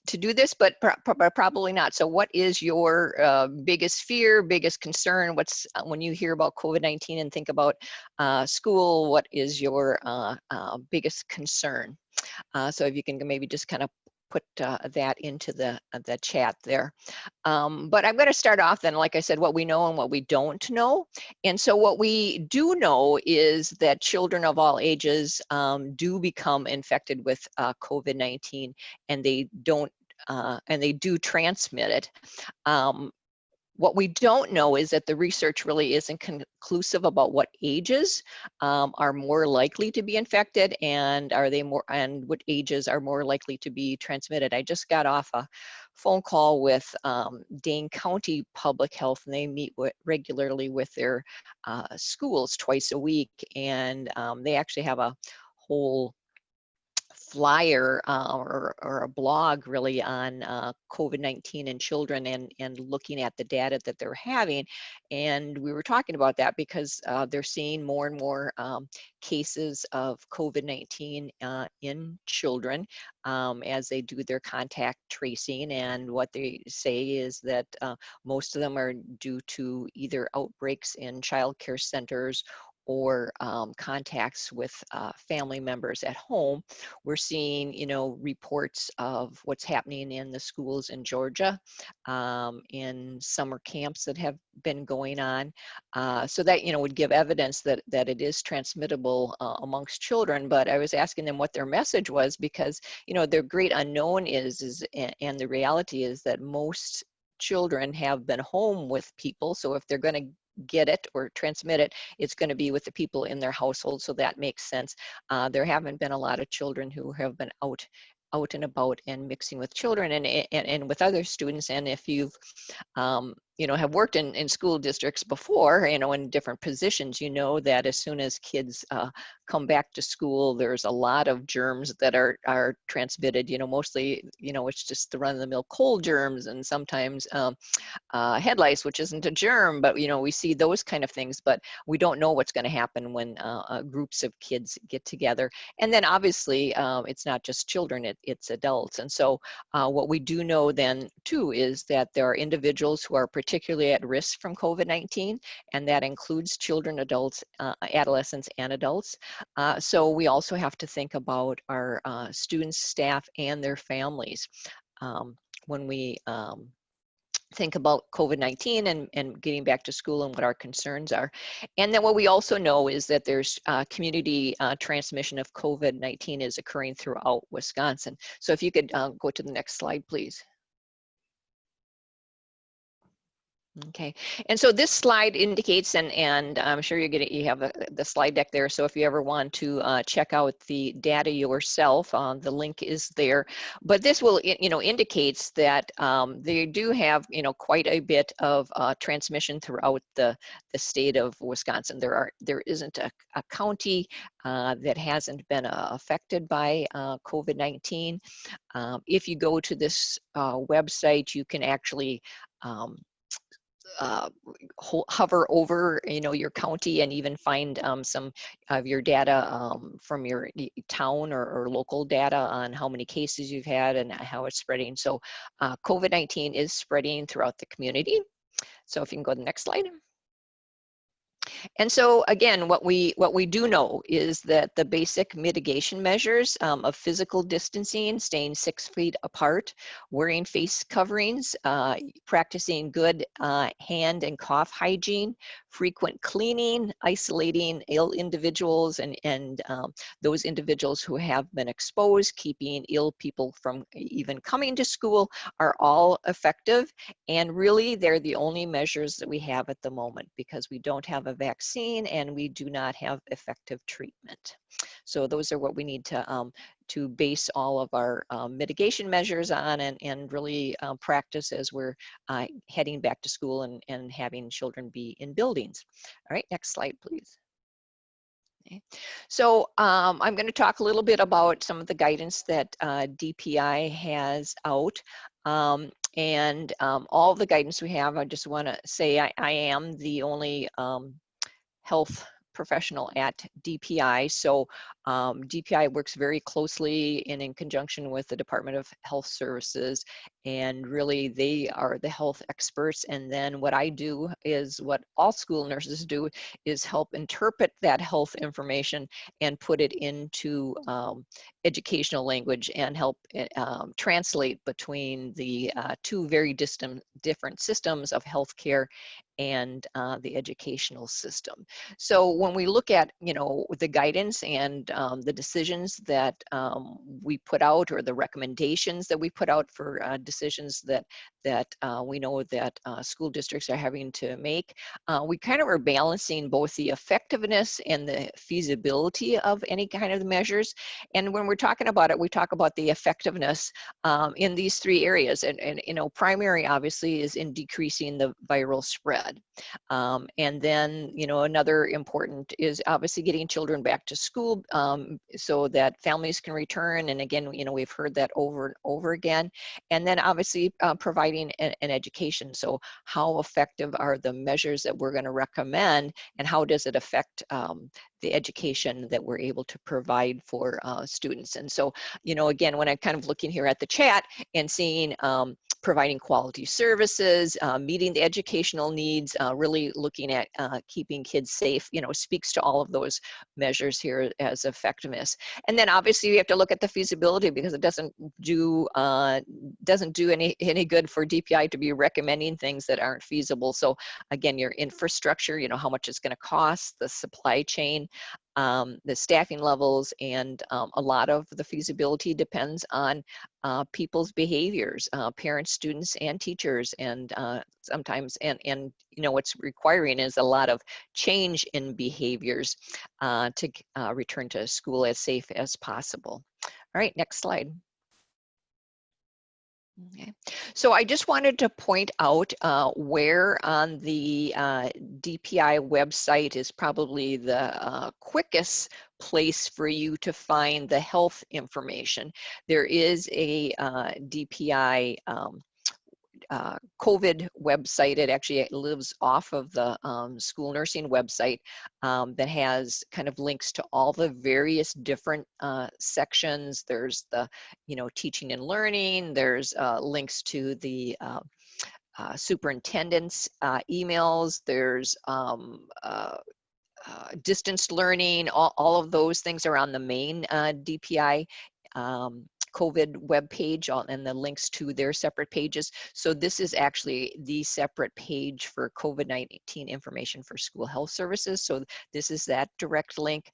to do this, but probably not. So what is your biggest fear, biggest concern? What's when you hear about COVID-19 and think about school, what is your biggest concern? So if you can maybe just kind of put that into the chat there. But I'm going to start off then, like I said, what we know and what we don't know. And so what we do know is that children of all ages do become infected with COVID-19, and they don't, and they do transmit it. What we don't know is that the research really isn't conclusive about what ages are more likely to be infected, and what ages are more likely to be transmitted. I just got off a phone call with Dane County Public Health, and they meet regularly with their schools twice a week, and they actually have a whole flyer or a blog really on COVID-19 in children and looking at the data that they're having. And we were talking about that because they're seeing more and more cases of COVID-19 in children as they do their contact tracing. And what they say is that most of them are due to either outbreaks in child care centers or contacts with family members at home. We're seeing, reports of what's happening in the schools in Georgia, in summer camps that have been going on. So that, would give evidence that it is transmittable amongst children. But I was asking them what their message was, because, their great unknown is, and the reality is that most children have been home with people. So if they're going to get it or transmit it, it's going to be with the people in their household. So that makes sense. There haven't been a lot of children who have been out and about and mixing with children and with other students. And if you've have worked in school districts before, in different positions, that as soon as kids come back to school, there's a lot of germs that are transmitted, mostly, it's just the run-of-the-mill cold germs, and sometimes head lice, which isn't a germ, but, we see those kind of things, but we don't know what's going to happen when groups of kids get together. And then obviously, it's not just children, it's adults. And so what we do know then too is that there are individuals who are particularly at risk from COVID-19, and that includes children, adults, adolescents, and adults. So we also have to think about our students, staff, and their families when we think about COVID-19 and getting back to school and what our concerns are. And then what we also know is that there's community transmission of COVID-19 is occurring throughout Wisconsin. So if you could go to the next slide, please. Okay, and so this slide indicates, and I'm sure you have the slide deck there. So if you ever want to check out the data yourself, the link is there. But this will, indicates that they do have, quite a bit of transmission throughout the state of Wisconsin. There isn't a county that hasn't been affected by COVID-19. If you go to this website, you can actually hover over, your county and even find some of your data from your town or local data on how many cases you've had and how it's spreading. So COVID-19 is spreading throughout the community. So if you can go to the next slide. And so again, what we do know is that the basic mitigation measures of physical distancing, staying 6 feet apart, wearing face coverings, practicing good hand and cough hygiene, frequent cleaning, isolating ill individuals and those individuals who have been exposed, keeping ill people from even coming to school are all effective. And really, they're the only measures that we have at the moment because we don't have a vaccine and we do not have effective treatment. So those are what we need to base all of our mitigation measures on and really practice as we're heading back to school and having children be in buildings. All right, next slide, please. Okay. So I'm going to talk a little bit about some of the guidance that DPI has out. And all the guidance we have, I just want to say I am the only health professional at DPI. So DPI works very closely and in conjunction with the Department of Health Services, and really they are the health experts. And then what I do is what all school nurses do is help interpret that health information and put it into educational language and help translate between the two very different systems of healthcare and the educational system. So when we look at, the guidance and the decisions that we put out, or the recommendations that we put out for decisions that we know that school districts are having to make, we kind of are balancing both the effectiveness and the feasibility of any kind of measures. And when we're talking about it, we talk about the effectiveness in these three areas. And primary obviously is in decreasing the viral spread. And then, another important is obviously getting children back to school so that families can return. And again, we've heard that over and over again. And then obviously providing an education. So how effective are the measures that we're going to recommend, and how does it affect the education that we're able to provide for students? And so, again, when I'm kind of looking here at the chat and seeing providing quality services, meeting the educational needs, really looking at keeping kids safe, speaks to all of those measures here as effectiveness. And then obviously you have to look at the feasibility, because it doesn't do any good for DPI to be recommending things that aren't feasible. So again, your infrastructure, how much it's going to cost, the supply chain, the staffing levels, and a lot of the feasibility depends on people's behaviors, parents, students, and teachers, and sometimes, and what's requiring is a lot of change in behaviors to return to school as safe as possible. All right, next slide. Okay, so I just wanted to point out where on the DPI website is probably the quickest place for you to find the health information. There is a DPI COVID website. It actually lives off of the school nursing website that has kind of links to all the various different sections. There's the, teaching and learning. There's links to the superintendent's emails. There's distance learning. All of those things are on the main DPI COVID webpage, and the links to their separate pages. So this is actually the separate page for COVID-19 information for school health services. So this is that direct link.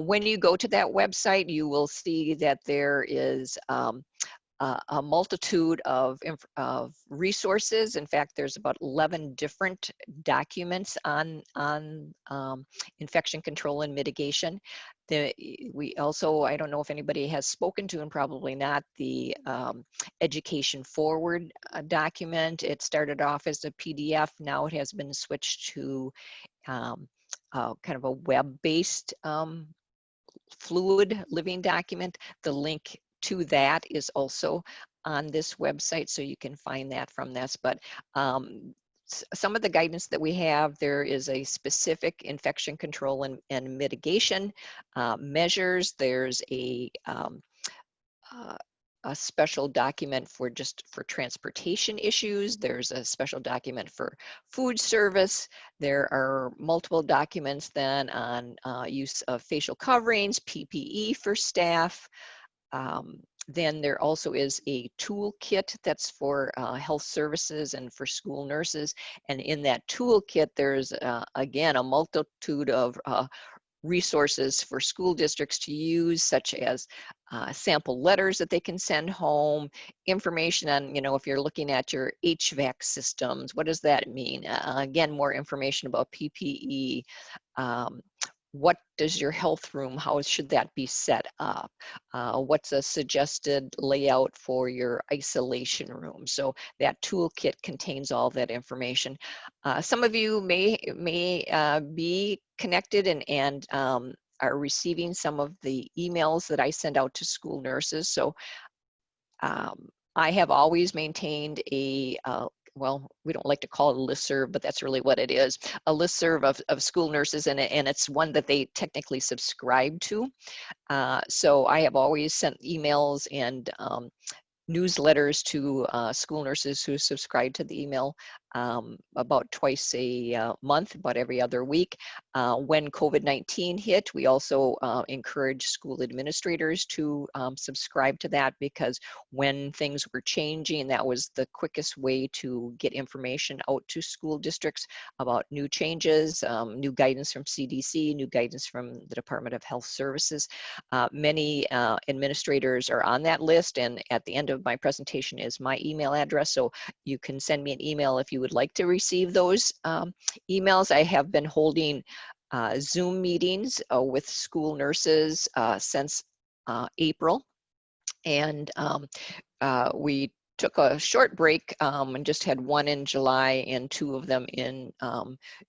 When you go to that website, you will see that there is a multitude of resources. In fact, there's about 11 different documents on infection control and mitigation. We also, I don't know if anybody has spoken to, and probably not, the Education Forward document. It started off as a PDF. Now it has been switched to kind of a web-based fluid living document. The link to that is also on this website, so you can find that from this. But some of the guidance that we have, there is a specific infection control and mitigation measures. There's a special document for transportation issues. There's a special document for food service. There are multiple documents then on use of facial coverings, PPE for staff. Then there also is a toolkit that's for health services and for school nurses. And in that toolkit, there's again a multitude of resources for school districts to use, such as sample letters that they can send home, information on, if you're looking at your HVAC systems, what does that mean? Again, more information about PPE. What does your health room, how should that be set up? What's a suggested layout for your isolation room? So that toolkit contains all that information. Some of you may be connected and are receiving some of the emails that I send out to school nurses. So I have always maintained a well, we don't like to call it a listserv, but that's really what it is, a listserv of school nurses, and it's one that they technically subscribe to. So I have always sent emails and newsletters to school nurses who subscribe to the email about twice a month, about every other week. When COVID-19 hit, we also encouraged school administrators to subscribe to that, because when things were changing, that was the quickest way to get information out to school districts about new changes, new guidance from CDC, new guidance from the Department of Health Services. Many administrators are on that list, and at the end of my presentation is my email address, so you can send me an email if you would like to receive those emails. I have been holding Zoom meetings with school nurses since April, and we took a short break and just had one in July and two of them in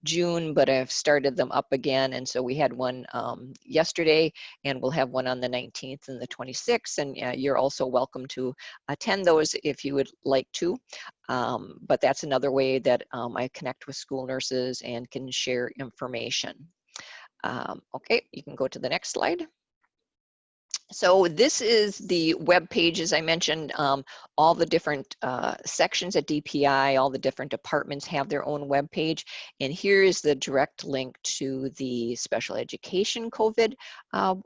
June, but I've started them up again. And so we had one yesterday, and we'll have one on the 19th and the 26th. And you're also welcome to attend those if you would like to. But that's another way that I connect with school nurses and can share information. Okay, you can go to the next slide. So this is the web page, as I mentioned. All the different sections at DPI, all the different departments have their own web page. And here is the direct link to the special education COVID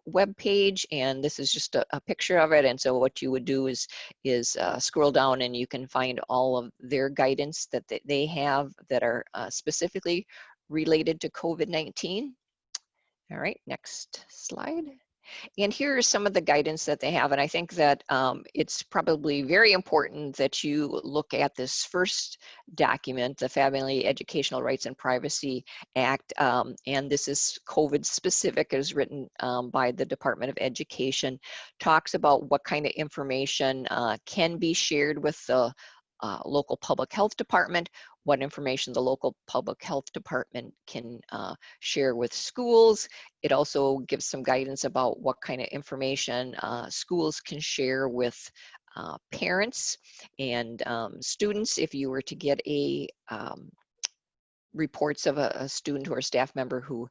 web page. And this is just a picture of it. And so what you would do is scroll down, and you can find all of their guidance that they have that are specifically related to COVID-19. All right, next slide. And here are some of the guidance that they have. And I think that it's probably very important that you look at this first document, the Family Educational Rights and Privacy Act. And this is COVID specific, is written by the Department of Education, talks about what kind of information can be shared with the local public health department, what information the local public health department can share with schools. It also gives some guidance about what kind of information schools can share with parents and students if you were to get a reports of a student or a staff member who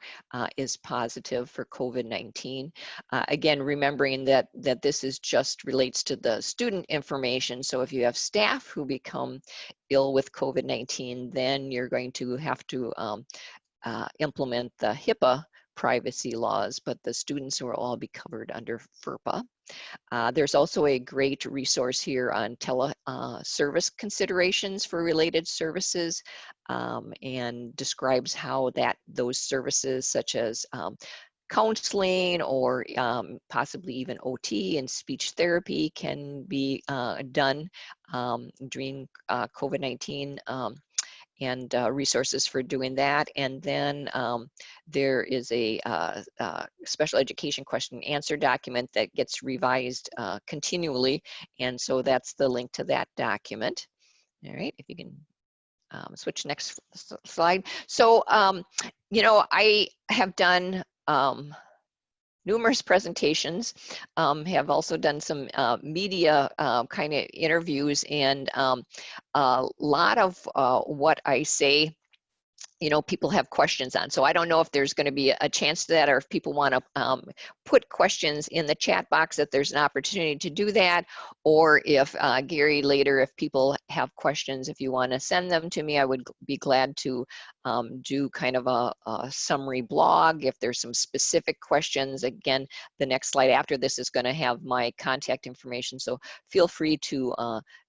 is positive for COVID-19. Again, remembering that this is just relates to the student information. So if you have staff who become ill with COVID-19, then you're going to have to implement the HIPAA privacy laws, but the students will all be covered under FERPA. There's also a great resource here on service considerations for related services, and describes how those services, such as counseling or possibly even OT and speech therapy can be done during COVID-19. And resources for doing that. And then there is a special education question and answer document that gets revised continually. And so that's the link to that document. All right, if you can switch next slide. So, you know, I have done numerous presentations, have also done some media kind of interviews, and a lot of what I say, you know, people have questions on. So I don't know if there's going to be a chance to that, or if people want to put questions in the chat box, that there's an opportunity to do that, or if Gary later, if people have questions, if you want to send them to me, I would be glad to do kind of a summary blog if there's some specific questions. Again, the next slide after this is going to have my contact information, so feel free to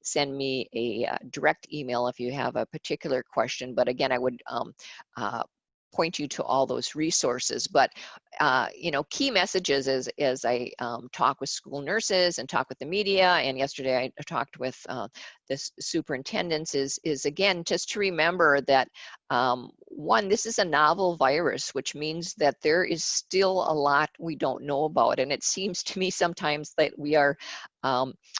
send me a direct email if you have a particular question. But again, I would point you to all those resources. But you know, key messages as I talk with school nurses and talk with the media, and yesterday I talked with the superintendents, is again, just to remember that one, this is a novel virus, which means that there is still a lot we don't know about. And it seems to me sometimes that we are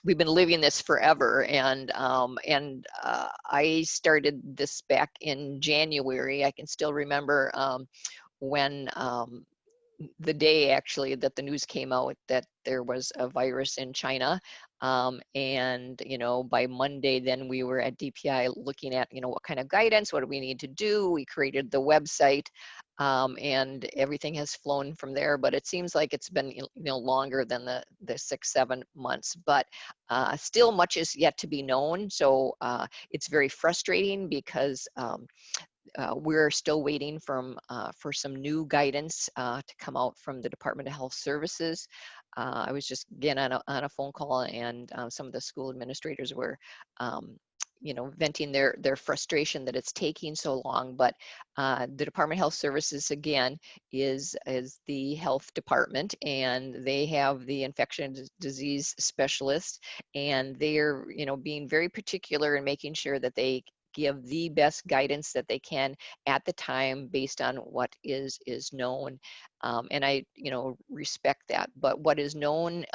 we've been living this forever, and I started this back in January. I can still remember when the day actually that the news came out that there was a virus in China. And, you know, by Monday, then we were at DPI looking at, you know, what kind of guidance, what do we need to do? We created the website, and everything has flown from there. But it seems like it's been, you know, longer than the 6-7 months, but still much is yet to be known. So it's very frustrating because we're still waiting for some new guidance to come out from the Department of Health Services. I was just again on a phone call, and some of the school administrators were you know, venting their frustration that it's taking so long. But the Department of Health Services, again, is the health department, and they have the infectious disease specialist, and they're, you know, being very particular in making sure that they give the best guidance that they can at the time based on what is known. And I, you know, respect that. But what is known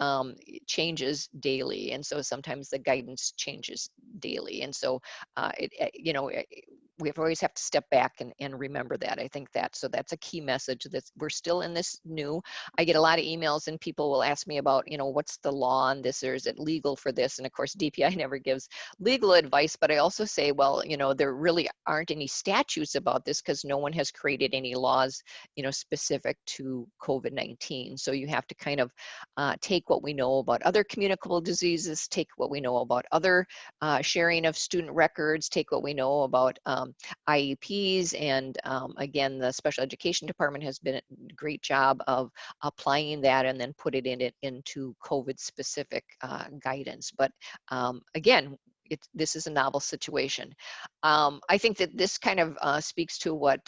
changes daily. And so sometimes the guidance changes daily. And so, you know, we always have to step back and remember that. I think so that's a key message, that we're still in this new. I get a lot of emails, and people will ask me about, you know, what's the law on this, or is it legal for this? And of course, DPI never gives legal advice, but I also say, well, you know, there really aren't any statutes about this because no one has created any laws, you know, specific to COVID-19. So you have to kind of take what we know about other communicable diseases, take what we know about other sharing of student records, take what we know about IEPs, and again, the special education department has been a great job of applying that and then put it into COVID specific guidance. But again, this is a novel situation. I think that this kind of speaks to what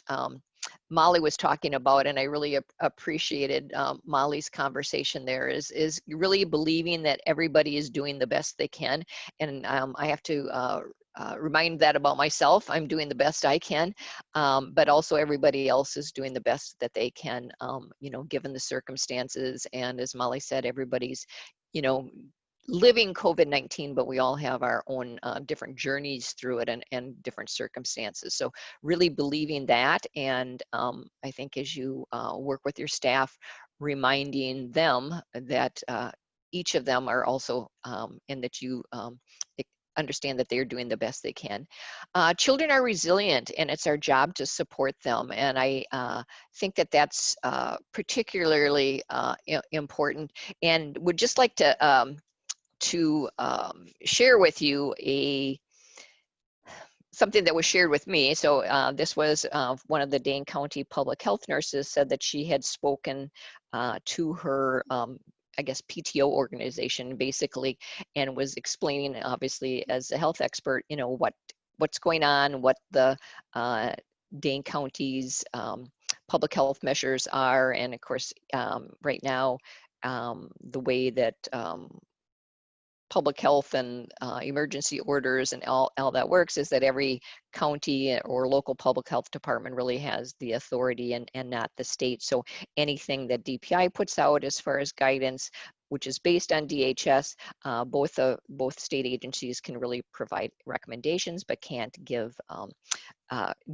Molly was talking about, and I really appreciated Molly's conversation there, is really believing that everybody is doing the best they can. And I have to remind that about myself. I'm doing the best I can, but also everybody else is doing the best that they can, you know, given the circumstances. And as Molly said, everybody's, you know, living COVID-19, but we all have our own different journeys through it, and different circumstances. So really believing that, and I think as you work with your staff, reminding them that each of them are also, and that you understand that they're doing the best they can. Children are resilient, and it's our job to support them. And I think that that's particularly important, and would just like to share with you something that was shared with me. So this was one of the Dane County public health nurses said that she had spoken to her I guess PTO organization basically, and was explaining, obviously as a health expert, you know, what's going on, what the Dane County's public health measures are. And of course, right now, the way that public health and emergency orders and all that works is that every county or local public health department really has the authority and not the state. So anything that DPI puts out as far as guidance, which is based on DHS, both state agencies can really provide recommendations, but can't give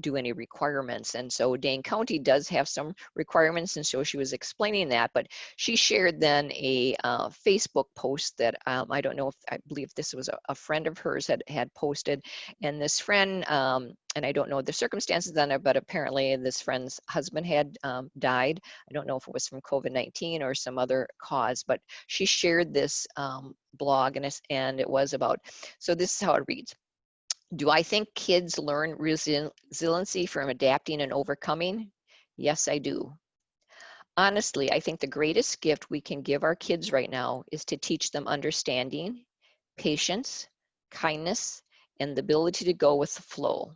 do any requirements. And so Dane County does have some requirements, and so she was explaining that, but she shared then a Facebook post that I don't know if, I believe this was a friend of hers had posted, and this friend, and I don't know the circumstances on it, but apparently this friend's husband had died. I don't know if it was from COVID-19 or some other cause, but she shared this blog, and it was about, so this is how it reads. Do I think kids learn resiliency from adapting and overcoming? Yes, I do. Honestly, I think the greatest gift we can give our kids right now is to teach them understanding, patience, kindness, and the ability to go with the flow.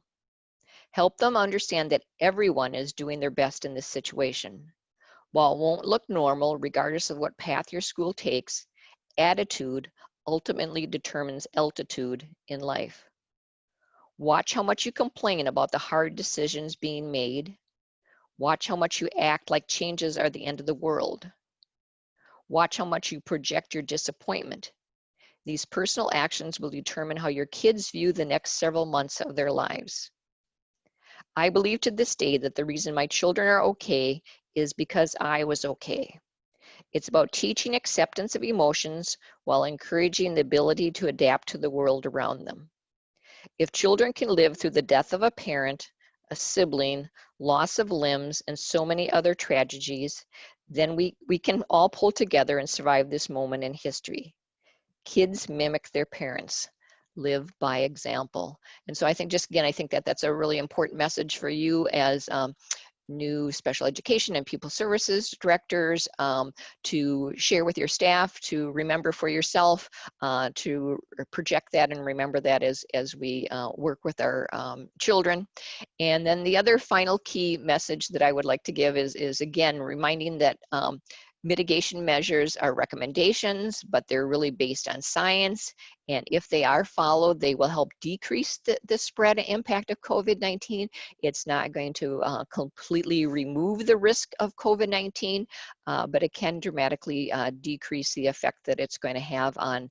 Help them understand that everyone is doing their best in this situation. While it won't look normal, regardless of what path your school takes, attitude ultimately determines altitude in life. Watch how much you complain about the hard decisions being made. Watch how much you act like changes are the end of the world. Watch how much you project your disappointment. These personal actions will determine how your kids view the next several months of their lives. I believe to this day that the reason my children are okay is because I was okay. It's about teaching acceptance of emotions while encouraging the ability to adapt to the world around them. If children can live through the death of a parent, a sibling, loss of limbs, and so many other tragedies, then we can all pull together and survive this moment in history. Kids mimic their parents. Live by example. And so I think, just again, I think that that's a really important message for you as new special education and pupil services directors, to share with your staff, to remember for yourself, to project that and remember that as we work with our children. And then the other final key message that I would like to give is again, reminding that mitigation measures are recommendations, but they're really based on science. And if they are followed, they will help decrease the spread and impact of COVID-19. It's not going to completely remove the risk of COVID-19, but it can dramatically decrease the effect that it's going to have on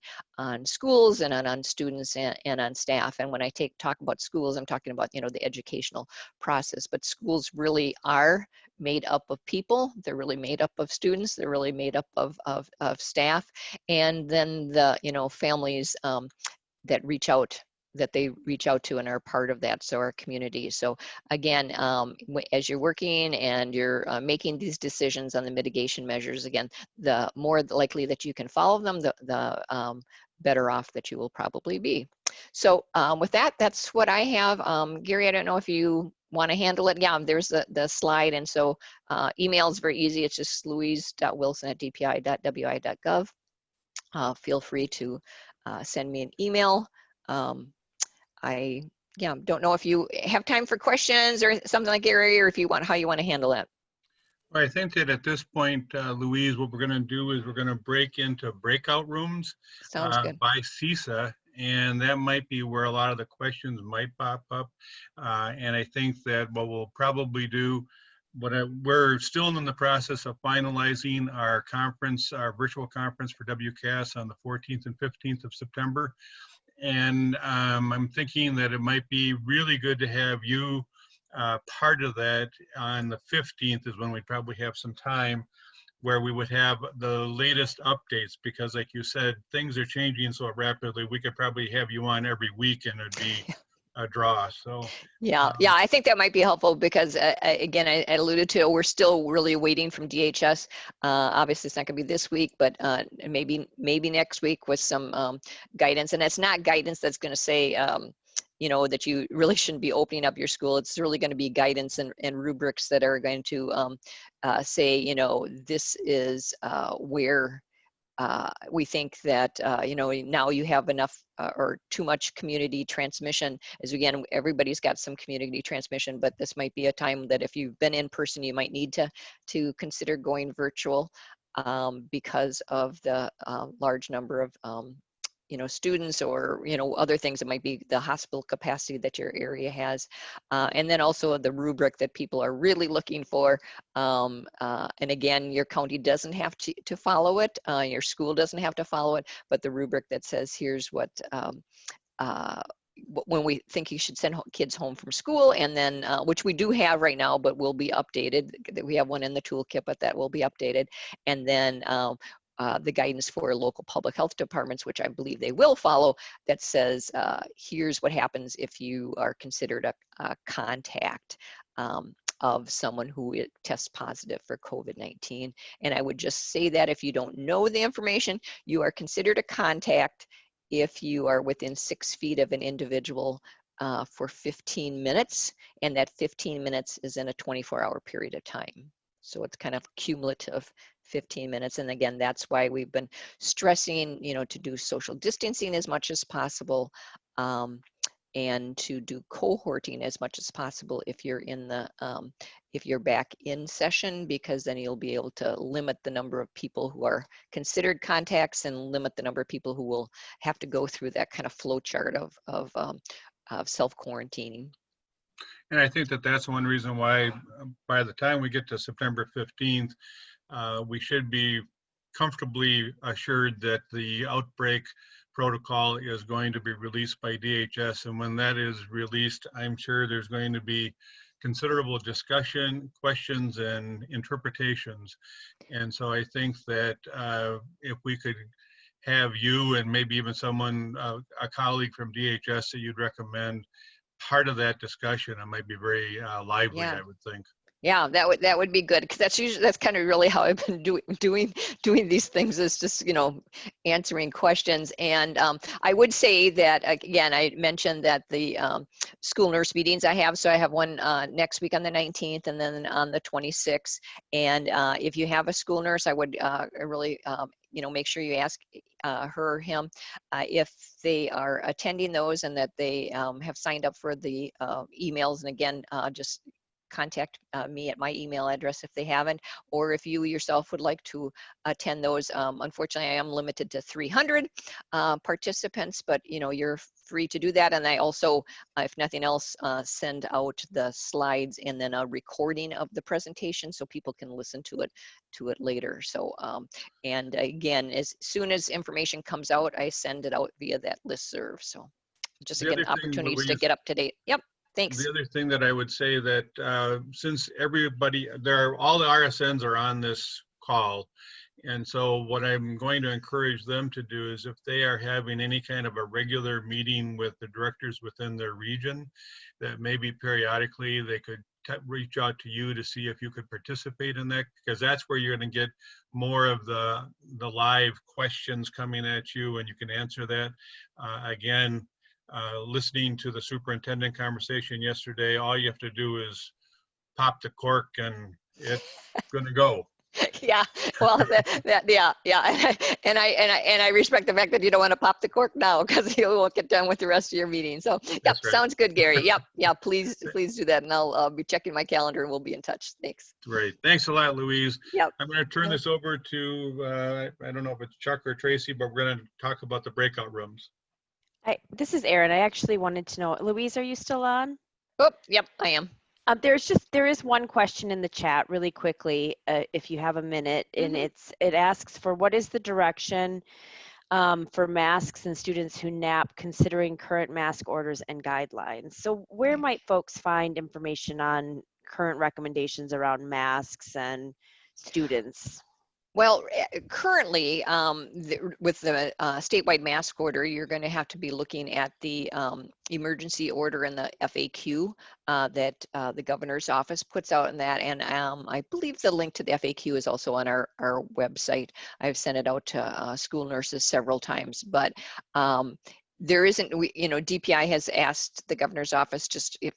schools and on students and on staff. And when I talk about schools, I'm talking about, the educational process, but schools really are made up of people. They're really made up of students. They're really made up of staff. And then the, families that they reach out to and are part of that, so our community. So again, as you're working and you're making these decisions on the mitigation measures, again, the more likely that you can follow them, the better off that you will probably be. So with that, that's what I have. Gary, I don't know if you want to handle it. Yeah, there's the slide. And so email is very easy. It's just louise.wilson@dpi.wi.gov. Feel free to send me an email. I don't know if you have time for questions or something like Gary, or if you want, how you want to handle it. Well, I think that at this point, Louise, what we're going to do is we're going to break into breakout rooms by CISA, and that might be where a lot of the questions might pop up. And I think that what we'll probably do, we're still in the process of finalizing our conference, our virtual conference for WCAS on the 14th and 15th of September. And I'm thinking that it might be really good to have you part of that. On the 15th is when we'd probably have some time where we would have the latest updates, because like you said, things are changing so rapidly. We could probably have you on every week and it'd be a draw. So yeah, I think that might be helpful, because again, I alluded to, we're still really waiting from DHS. Obviously it's not going to be this week, but maybe next week with some guidance. And that's not guidance that's going to say that you really shouldn't be opening up your school. It's really going to be guidance and rubrics that are going to say, this is where we think that, now you have enough or too much community transmission. As again, everybody's got some community transmission, but this might be a time that if you've been in person, you might need to consider going virtual because of the large number of students or other things. It might be the hospital capacity that your area has, and then also the rubric that people are really looking for. And again, your county doesn't have to follow it, your school doesn't have to follow it, but the rubric that says here's what when we think you should send kids home from school, and then which we do have right now, but will be updated. We have one in the toolkit, but that will be updated. And then the guidance for local public health departments, which I believe they will follow, that says here's what happens if you are considered a contact of someone who tests positive for COVID-19. And I would just say that if you don't know the information, you are considered a contact if you are within 6 feet of an individual for 15 minutes, and that 15 minutes is in a 24-hour period of time. So it's kind of cumulative 15 minutes. And again, that's why we've been stressing, to do social distancing as much as possible, and to do cohorting as much as possible if you're in the, if you're back in session, because then you'll be able to limit the number of people who are considered contacts and limit the number of people who will have to go through that kind of flow chart of self-quarantining. And I think that that's one reason why by the time we get to September 15th, we should be comfortably assured that the outbreak protocol is going to be released by DHS. And when that is released, I'm sure there's going to be considerable discussion, questions, and interpretations. And so I think that if we could have you and maybe even someone, a colleague from DHS that you'd recommend part of that discussion, it might be very lively, Yeah. I would think. Yeah, that would be good, because that's kind of really how I've been doing these things, is just answering questions. And I would say that, again, I mentioned that the school nurse meetings I have, so I have one next week on the 19th and then on the 26th. And if you have a school nurse, I would really make sure you ask her or him if they are attending those and that they have signed up for the emails. And again, just contact me at my email address if they haven't, or if you yourself would like to attend those. Unfortunately, I am limited to 300 participants, but you're free to do that. And I also, if nothing else, send out the slides and then a recording of the presentation so people can listen to it later. So, and again, as soon as information comes out, I send it out via that listserv. So just again, opportunities to get up to date. Yep. Thanks. The other thing that I would say that since everybody, all the RSNs are on this call, and so what I'm going to encourage them to do is if they are having any kind of a regular meeting with the directors within their region, that maybe periodically they could reach out to you to see if you could participate in that, because that's where you're going to get more of the live questions coming at you and you can answer that. Again, listening to the superintendent conversation yesterday, all you have to do is pop the cork and it's going to go. Yeah, well, yeah, and I respect the fact that you don't want to pop the cork now, because you won't get done with the rest of your meeting. So, yep, right. Sounds good, Gary. Yep, yeah, please do that, and I'll be checking my calendar, and we'll be in touch. Thanks. Great, thanks a lot, Louise. Yep. I'm going to turn this over to I don't know if it's Chuck or Tracy, but we're going to talk about the breakout rooms. This is Erin. I actually wanted to know, Louise, are you still on? Oh, yep, I am. There is one question in the chat really quickly, if you have a minute, and it asks for what is the direction for masks and students who nap, considering current mask orders and guidelines. So where might folks find information on current recommendations around masks and students? Well, currently, with the statewide mask order, you're going to have to be looking at the emergency order and the FAQ that the governor's office puts out in that. And I believe the link to the FAQ is also on our website. I've sent it out to school nurses several times, but there isn't, DPI has asked the governor's office just if,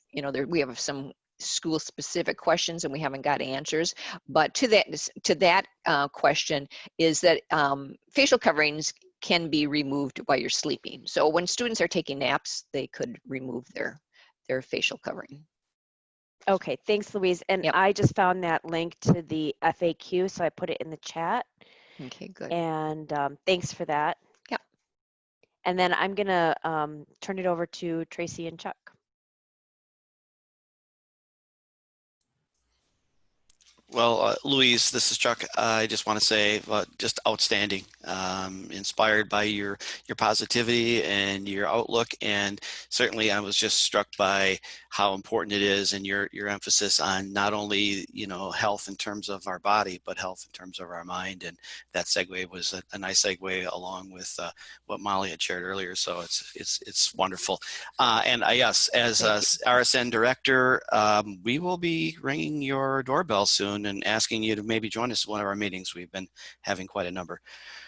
we have some school specific questions and we haven't got answers. But to that question is that facial coverings can be removed while you're sleeping. So when students are taking naps, they could remove their facial covering. Okay, thanks, Louise. And Yep. I just found that link to the FAQ, so I put it in the chat. Okay, good. And thanks for that. Yep. And then I'm gonna turn it over to Tracy and Chuck. Well, Louise, this is Chuck. I just want to say just outstanding, inspired by your positivity and your outlook. And certainly I was just struck by how important it is and your emphasis on not only, health in terms of our body, but health in terms of our mind. And that segue was a nice segue along with what Molly had shared earlier. So it's wonderful. And yes, as RSN director, we will be ringing your doorbell soon and asking you to maybe join us at one of our meetings. We've been having quite a number.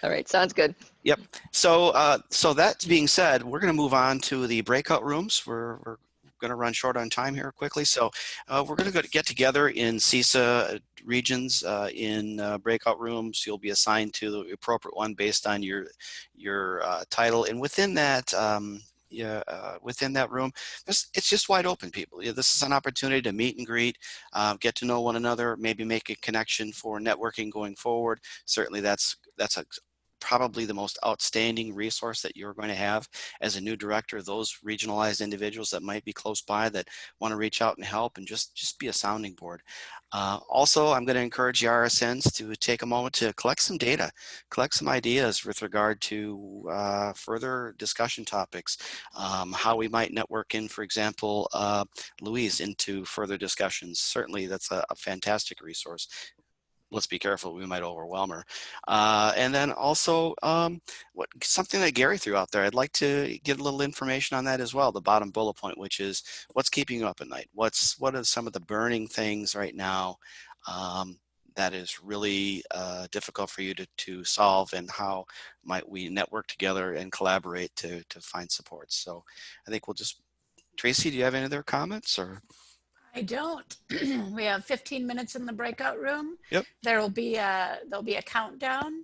All right, sounds good. Yep. So so that being said, we're going to move on to the breakout rooms. We're going to run short on time here quickly. So we're going to get together in CISA regions in breakout rooms. You'll be assigned to the appropriate one based on your title. And within that, within that room, it's just wide open, people. This is an opportunity to meet and greet, get to know one another, maybe make a connection for networking going forward. Certainly that's probably the most outstanding resource that you're going to have as a new director, those regionalized individuals that might be close by that want to reach out and help and just be a sounding board. Also, I'm going to encourage the RSNs to take a moment to collect some data, collect some ideas with regard to further discussion topics, how we might network in, for example, Louise into further discussions. Certainly that's a fantastic resource. Let's be careful, we might overwhelm her. And then also something that Gary threw out there, I'd like to get a little information on that as well, the bottom bullet point, which is what's keeping you up at night? What are some of the burning things right now that is really difficult for you to solve, and how might we network together and collaborate to find support? So I think we'll just, Tracy, do you have any other comments or? I don't. We have 15 minutes in the breakout room. Yep. There'll be a countdown.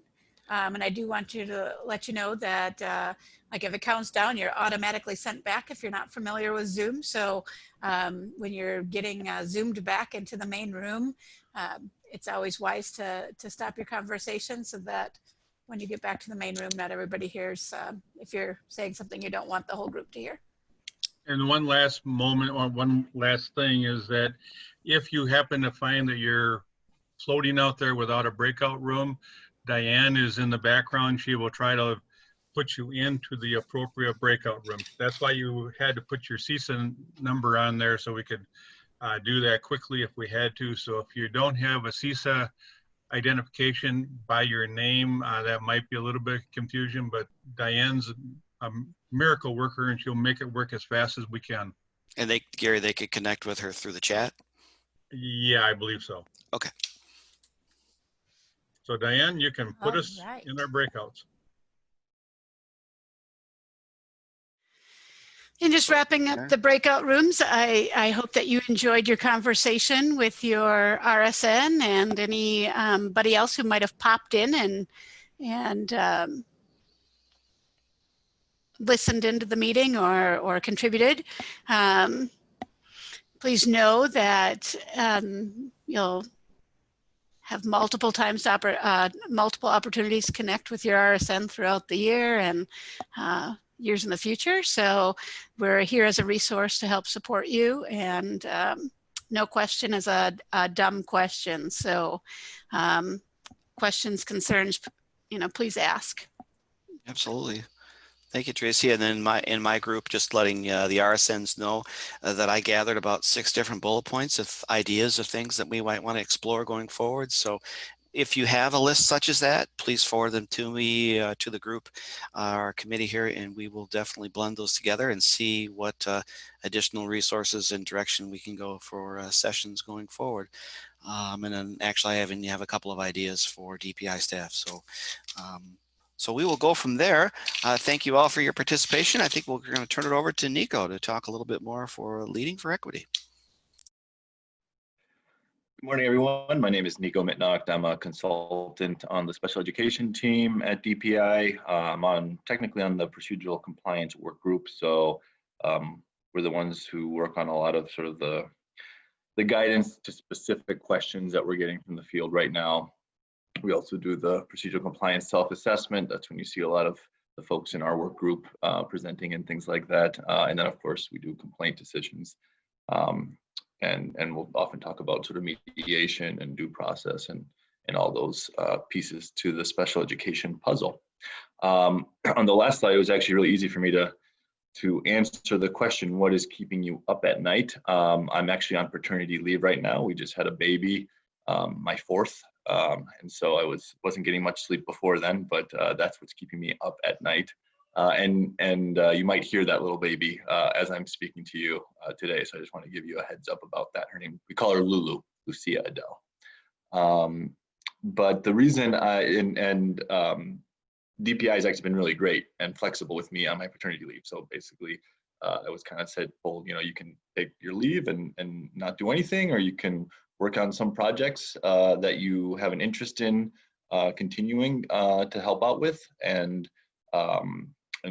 And I do want to let you know that like if it counts down, you're automatically sent back if you're not familiar with Zoom. So when you're getting zoomed back into the main room, it's always wise to stop your conversation so that when you get back to the main room, not everybody hears if you're saying something you don't want the whole group to hear. And one last moment, or one last thing, is that if you happen to find that you're floating out there without a breakout room, Diane is in the background. She will try to put you into the appropriate breakout room. That's why you had to put your CISA number on there, so we could do that quickly if we had to. So if you don't have a CISA identification by your name, that might be a little bit of confusion, but Diane's a miracle worker and she'll make it work as fast as we can. And Gary, they could connect with her through the chat? Yeah, I believe so. Okay. So Diane, you can put us right in our breakouts. And just wrapping up the breakout rooms, I hope that you enjoyed your conversation with your RSN and anybody else who might have popped in and listened into the meeting or contributed. Please know that you'll have multiple opportunities to connect with your RSN throughout the year and years in the future. So we're here as a resource to help support you, and no question is a dumb question. So questions, concerns, please ask. Absolutely. Thank you, Tracy. And then in my group, just letting the RSNs know that I gathered about 6 different bullet points of ideas of things that we might want to explore going forward. So if you have a list such as that, please forward them to me, to the group, our committee here, and we will definitely blend those together and see what additional resources and direction we can go for sessions going forward. And then actually I have a couple of ideas for DPI staff. So we will go from there. Thank you all for your participation. I think we're going to turn it over to Nico to talk a little bit more for Leading for Equity. Good morning, everyone. My name is Nico Mitnacht. I'm a consultant on the special education team at DPI. I'm technically on the procedural compliance work group. So we're the ones who work on a lot of sort of the guidance to specific questions that we're getting from the field right now. We also do the procedural compliance self-assessment. That's when you see a lot of the folks in our work group presenting and things like that. And then of course we do complaint decisions. And we'll often talk about sort of mediation and due process and all those pieces to the special education puzzle. On the last slide, it was actually really easy for me to answer the question, what is keeping you up at night? I'm actually on paternity leave right now. We just had a baby, my fourth. And so I wasn't getting much sleep before then, but that's what's keeping me up at night. And you might hear that little baby as I'm speaking to you today. So I just want to give you a heads up about that. Her name, we call her Lulu, Lucia Adele. But the reason DPI has actually been really great and flexible with me on my paternity leave. So basically, I was kind of said, well, you know, you can take your leave and not do anything, or you can work on some projects that you have an interest in continuing to help out with. And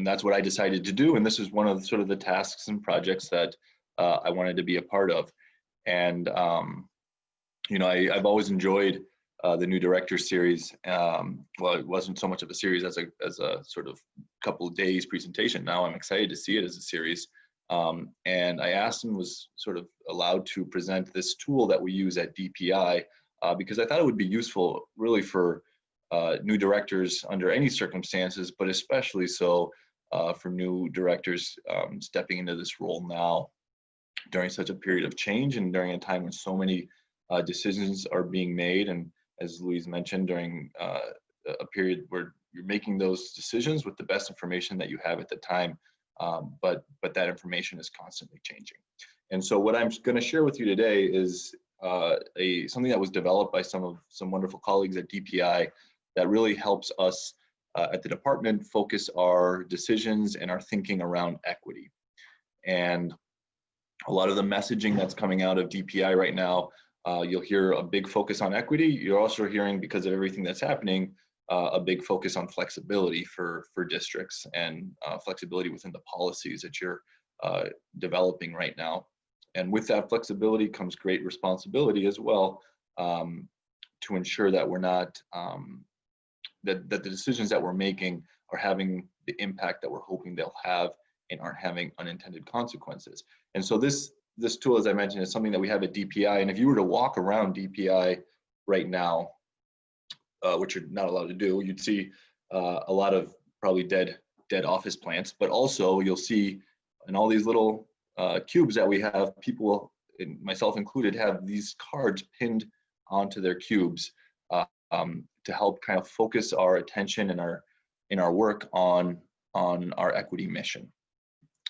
that's what I decided to do. And this is one of sort of the tasks and projects that I wanted to be a part of. And, you know, I've always enjoyed the new director series. Well, it wasn't so much of a series as a sort of couple of days presentation. Now I'm excited to see it as a series. And I asked and was sort of allowed to present this tool that we use at DPI because I thought it would be useful really for new directors under any circumstances, but especially so for new directors stepping into this role now during such a period of change and during a time when so many decisions are being made. And as Louise mentioned, during a period where you're making those decisions with the best information that you have at the time, but that information is constantly changing. And so what I'm going to share with you today is something that was developed by some wonderful colleagues at DPI that really helps us at the department focus our decisions and our thinking around equity. And a lot of the messaging that's coming out of DPI right now, you'll hear a big focus on equity. You're also hearing, because of everything that's happening, a big focus on flexibility for districts and flexibility within the policies that you're developing right now. And with that flexibility comes great responsibility as well to ensure that we're not, that the decisions that we're making are having the impact that we're hoping they'll have and aren't having unintended consequences. And so this tool, as I mentioned, is something that we have at DPI. And if you were to walk around DPI right now, which you're not allowed to do, you'd see a lot of probably dead office plants, but also you'll see in all these little cubes that we have, people, and myself included, have these cards pinned onto their cubes to help kind of focus our attention and our work on our equity mission.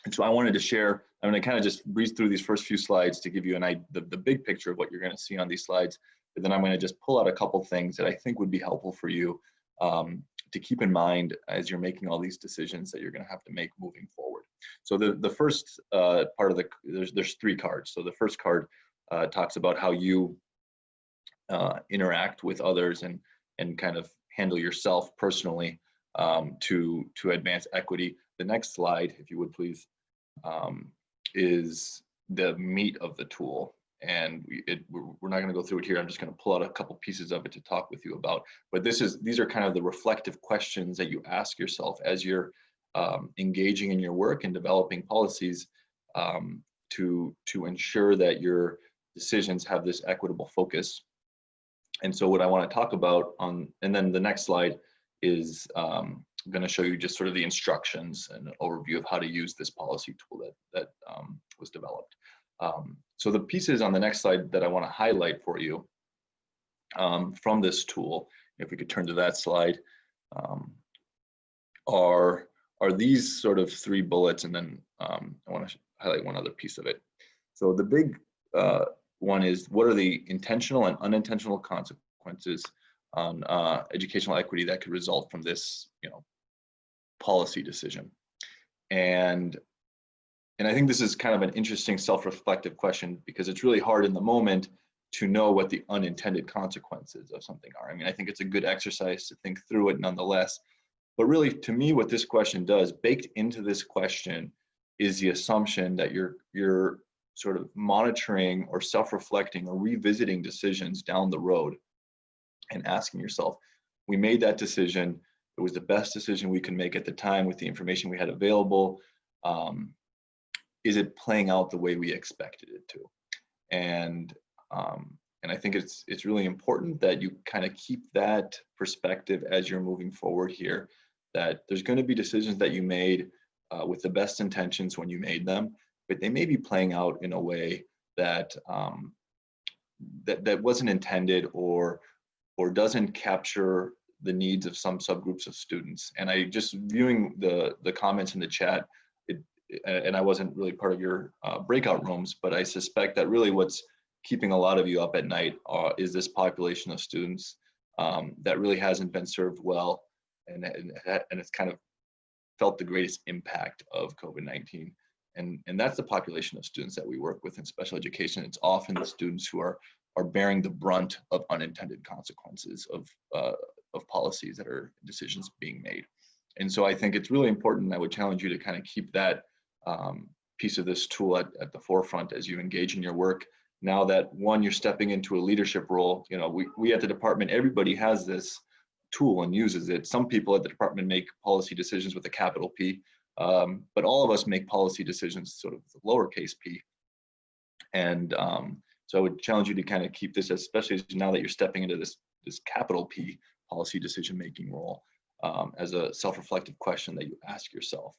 And so I wanted to share, I'm going to kind of just breeze through these first few slides to give you the big picture of what you're going to see on these slides. But then I'm going to just pull out a couple things that I think would be helpful for you to keep in mind as you're making all these decisions that you're going to have to make moving forward. So the first part of there's three cards. So the first card talks about how you interact with others and kind of handle yourself personally to advance equity. The next slide, if you would please, is the meat of the tool. And we're not going to go through it here. I'm just going to pull out a couple pieces of it to talk with you about. But these are kind of the reflective questions that you ask yourself as you're engaging in your work and developing policies to ensure that your decisions have this equitable focus. And so what I want to talk about and then the next slide is I'm going to show you just sort of the instructions and an overview of how to use this policy tool that was developed. So the pieces on the next slide that I want to highlight for you from this tool, if we could turn to that slide, are these sort of three bullets, and then I want to highlight one other piece of it. So the big one is, what are the intentional and unintentional consequences on educational equity that could result from this, policy decision? And I think this is kind of an interesting self-reflective question, because it's really hard in the moment to know what the unintended consequences of something are. I mean, I think it's a good exercise to think through it nonetheless. But really, to me, what this question does, baked into this question, is the assumption that you're sort of monitoring or self-reflecting or revisiting decisions down the road and asking yourself, we made that decision. It was the best decision we could make at the time with the information we had available. Is it playing out the way we expected it to? And I think it's really important that you kind of keep that perspective as you're moving forward here, that there's going to be decisions that you made with the best intentions when you made them, but they may be playing out in a way that that wasn't intended or doesn't capture the needs of some subgroups of students. And I just viewing the comments in the chat, and I wasn't really part of your breakout rooms, but I suspect that really what's keeping a lot of you up at night is this population of students that really hasn't been served well, and it's kind of felt the greatest impact of COVID-19. And that's the population of students that we work with in special education. It's often the students who are bearing the brunt of unintended consequences of policies that are decisions being made. And so I think it's really important. I would challenge you to kind of keep that piece of this tool at the forefront as you engage in your work. Now that, one, you're stepping into a leadership role, you know, we at the department, everybody has this tool and uses it. Some people at the department make policy decisions with a capital P, but all of us make policy decisions sort of with a lowercase p. And so I would challenge you to kind of keep this, especially now that you're stepping into this capital P policy decision-making role, as a self-reflective question that you ask yourself.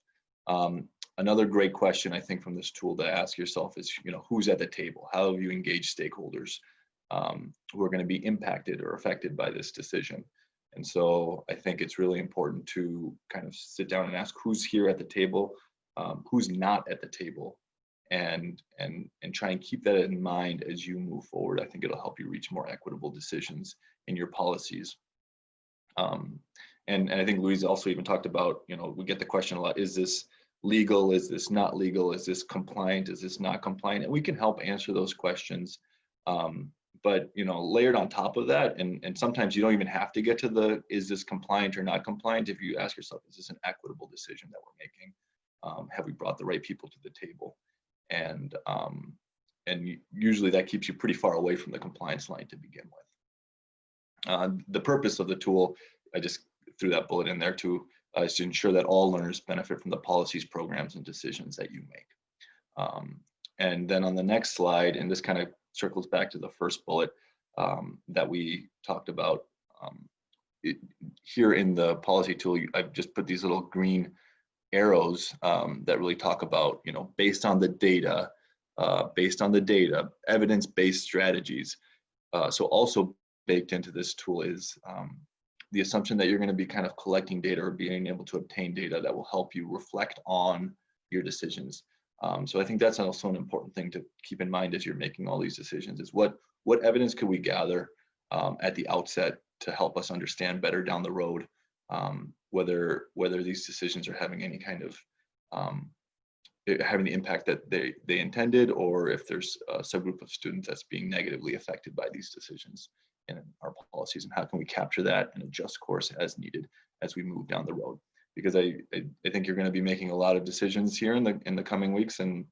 Another great question, I think, from this tool to ask yourself is, you know, who's at the table? How have you engaged stakeholders who are going to be impacted or affected by this decision? And so I think it's really important to kind of sit down and ask who's here at the table, who's not at the table, and try and keep that in mind as you move forward. I think it'll help you reach more equitable decisions in your policies. And I think Louise also even talked about, you know, we get the question a lot, is this legal? Is this not legal? Is this compliant? Is this not compliant? And we can help answer those questions. But, you know, layered on top of that, and sometimes you don't even have to get to the, is this compliant or not compliant? If you ask yourself, is this an equitable decision that we're making? Have we brought the right people to the table? And usually that keeps you pretty far away from the compliance line to begin with. The purpose of the tool, I just threw that bullet in there too, is to ensure that all learners benefit from the policies, programs, and decisions that you make. And then on the next slide, and this kind of circles back to the first bullet that we talked about, here in the policy tool, I've just put these little green arrows that really talk about, you know, based on the data, evidence-based strategies. So also baked into this tool is the assumption that you're going to be kind of collecting data or being able to obtain data that will help you reflect on your decisions. So I think that's also an important thing to keep in mind as you're making all these decisions, is what evidence could we gather at the outset to help us understand better down the road whether these decisions are having any kind of having the impact that they intended, or if there's a subgroup of students that's being negatively affected by these decisions in our policies, and how can we capture that and adjust course as needed as we move down the road. Because I think you're going to be making a lot of decisions here in the coming weeks, and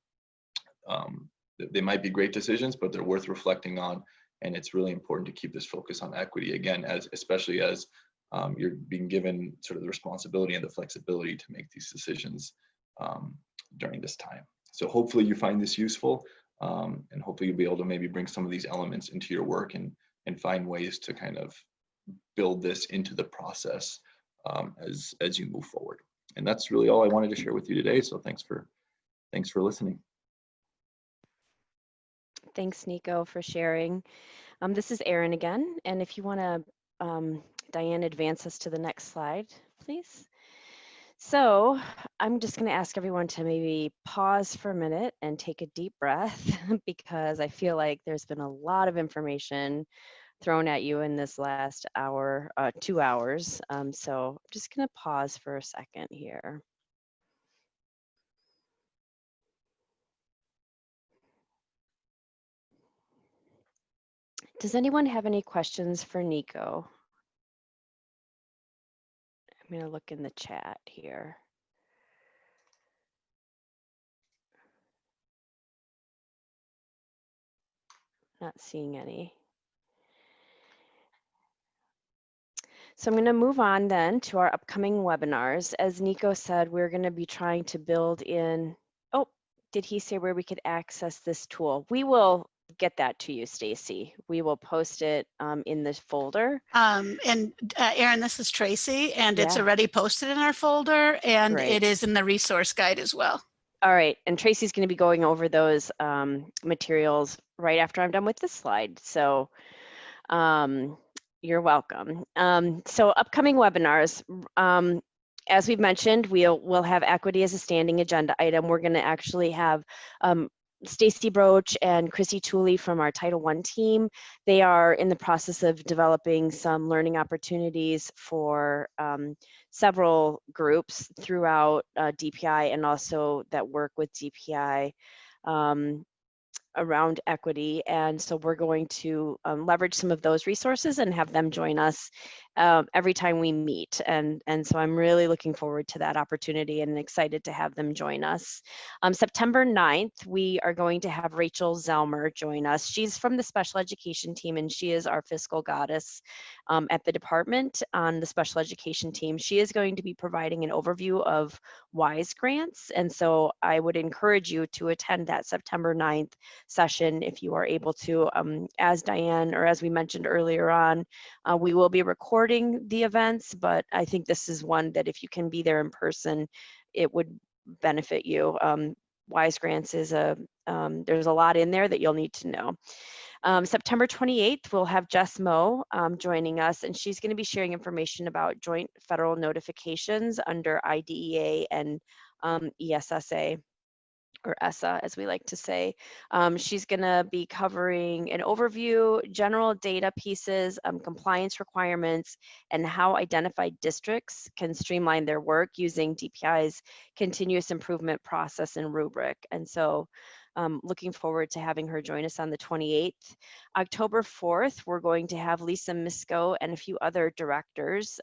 they might be great decisions, but they're worth reflecting on. And it's really important to keep this focus on equity, again, especially as you're being given sort of the responsibility and the flexibility to make these decisions during this time. So hopefully you find this useful, and hopefully you'll be able to maybe bring some of these elements into your work and find ways to kind of build this into the process as you move forward. And that's really all I wanted to share with you today. So thanks for listening. Thanks, Nico, for sharing. This is Erin again, and if you want to, Diane, advance us to the next slide, please. So I'm just going to ask everyone to maybe pause for a minute and take a deep breath, because I feel like there's been a lot of information thrown at you in this last hour, 2 hours. So I'm just going to pause for a second here. Does anyone have any questions for Nico? I'm going to look in the chat here. Not seeing any. So I'm going to move on then to our upcoming webinars. As Nico said, we're going to be trying to build in, oh, did he say where we could access this tool? We will get that to you, Stacy. We will post it in this folder. Erin, this is Tracy, and it's Yeah. already posted in our folder, and Great. it is in the resource guide as well. All right, and Tracy's going to be going over those materials right after I'm done with this slide. So you're welcome. So upcoming webinars, as we've mentioned, we'll have equity as a standing agenda item. We're going to actually have Stacy Broach and Chrissy Tooley from our Title I team. They are in the process of developing some learning opportunities for several groups throughout DPI, and also that work with DPI around equity. And so we're going to leverage some of those resources and have them join us every time we meet. And so I'm really looking forward to that opportunity and excited to have them join us. September 9th, we are going to have Rachel Zelmer join us. She's from the special education team, and she is our fiscal goddess at the department on the special education team. She is going to be providing an overview of WISE grants. And so I would encourage you to attend that September 9th session if you are able to. As Diane, or as we mentioned earlier on, we will be recording the events, but I think this is one that if you can be there in person, it would benefit you. WISE grants is there's a lot in there that you'll need to know. September 28th, we'll have Jess Moe joining us, and she's going to be sharing information about joint federal notifications under IDEA and ESSA, or ESSA, as we like to say. She's going to be covering an overview, general data pieces, compliance requirements, and how identified districts can streamline their work using DPI's continuous improvement process and rubric. And so looking forward to having her join us on the 28th. October 4th, we're going to have Lisa Misko and a few other directors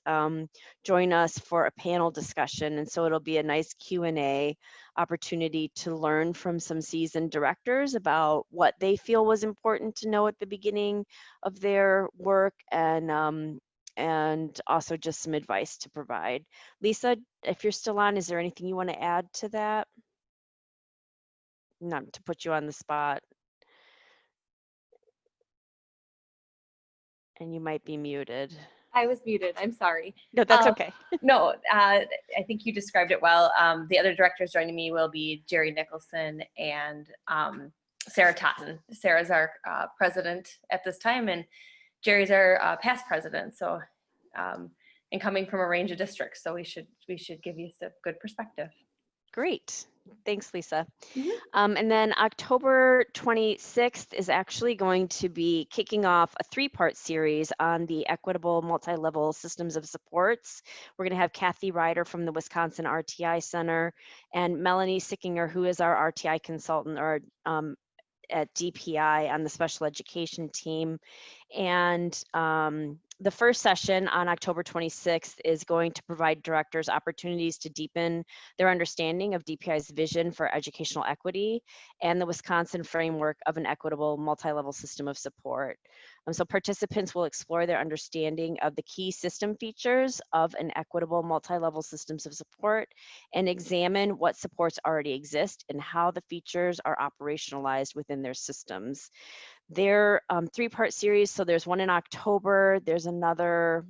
join us for a panel discussion. And so it'll be a nice Q&A opportunity to learn from some seasoned directors about what they feel was important to know at the beginning of their work, and also just some advice to provide. Lisa, if you're still on, is there anything you want to add to that? Not to put you on the spot. And you might be muted. I was muted. I'm sorry. No, that's okay. No, I think you described it well. The other directors joining me will be Jerry Nicholson and Sarah Totten. Sarah's our president at this time, and Jerry's our past president. So, and coming from a range of districts, so we should give you a good perspective. Great. Thanks, Lisa. Mm-hmm. And then October 26th is actually going to be kicking off a 3-part series on the equitable multi-level systems of supports. We're going to have Kathy Ryder from the Wisconsin RTI Center and Melanie Sickinger, who is our RTI consultant or at DPI on the special education team. And the first session on October 26th is going to provide directors opportunities to deepen their understanding of DPI's vision for educational equity and the Wisconsin framework of an equitable multi-level system of support. So participants will explore their understanding of the key system features of an equitable multi-level systems of support and examine what supports already exist and how the features are operationalized within their systems. They're 3-part series, so there's one in October, there's another,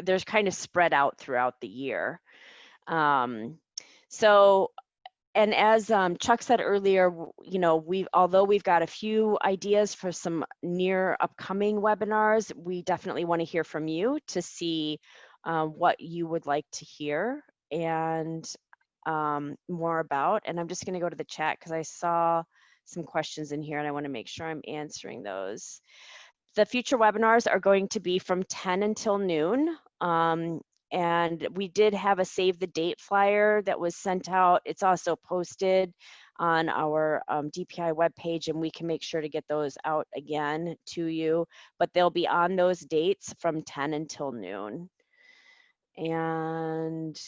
there's kind of spread out throughout the year. And as Chuck said earlier, you know, although we've got a few ideas for some near upcoming webinars, we definitely want to hear from you to see what you would like to hear and more about. And I'm just going to go to the chat because I saw some questions in here and I want to make sure I'm answering those. The future webinars are going to be from 10 until noon. And we did have a save the date flyer that was sent out. It's also posted on our DPI webpage, and we can make sure to get those out again to you, but they'll be on those dates from 10 until noon. And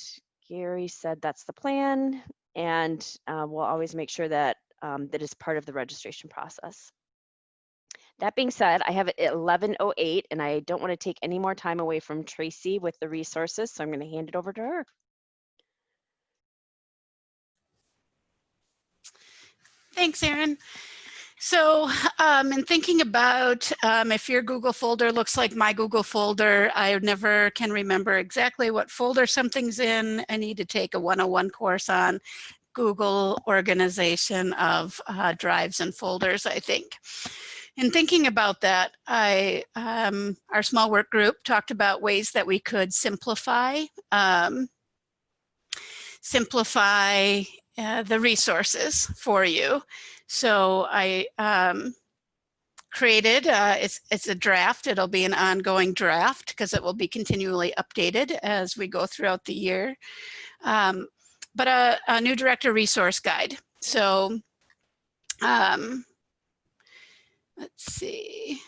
Gary said that's the plan, and we'll always make sure that that is part of the registration process. That being said, I have it at 11:08, and I don't want to take any more time away from Tracy with the resources, so I'm going to hand it over to her. Thanks, Erin. So in thinking about if your Google folder looks like my Google folder, I never can remember exactly what folder something's in. I need to take a 101 course on Google organization of drives and folders, I think. In thinking about that, our small work group talked about ways that we could simplify the resources for you. So I created, it's a draft, it'll be an ongoing draft because it will be continually updated as we go throughout the year. But a new director resource guide. So let's see.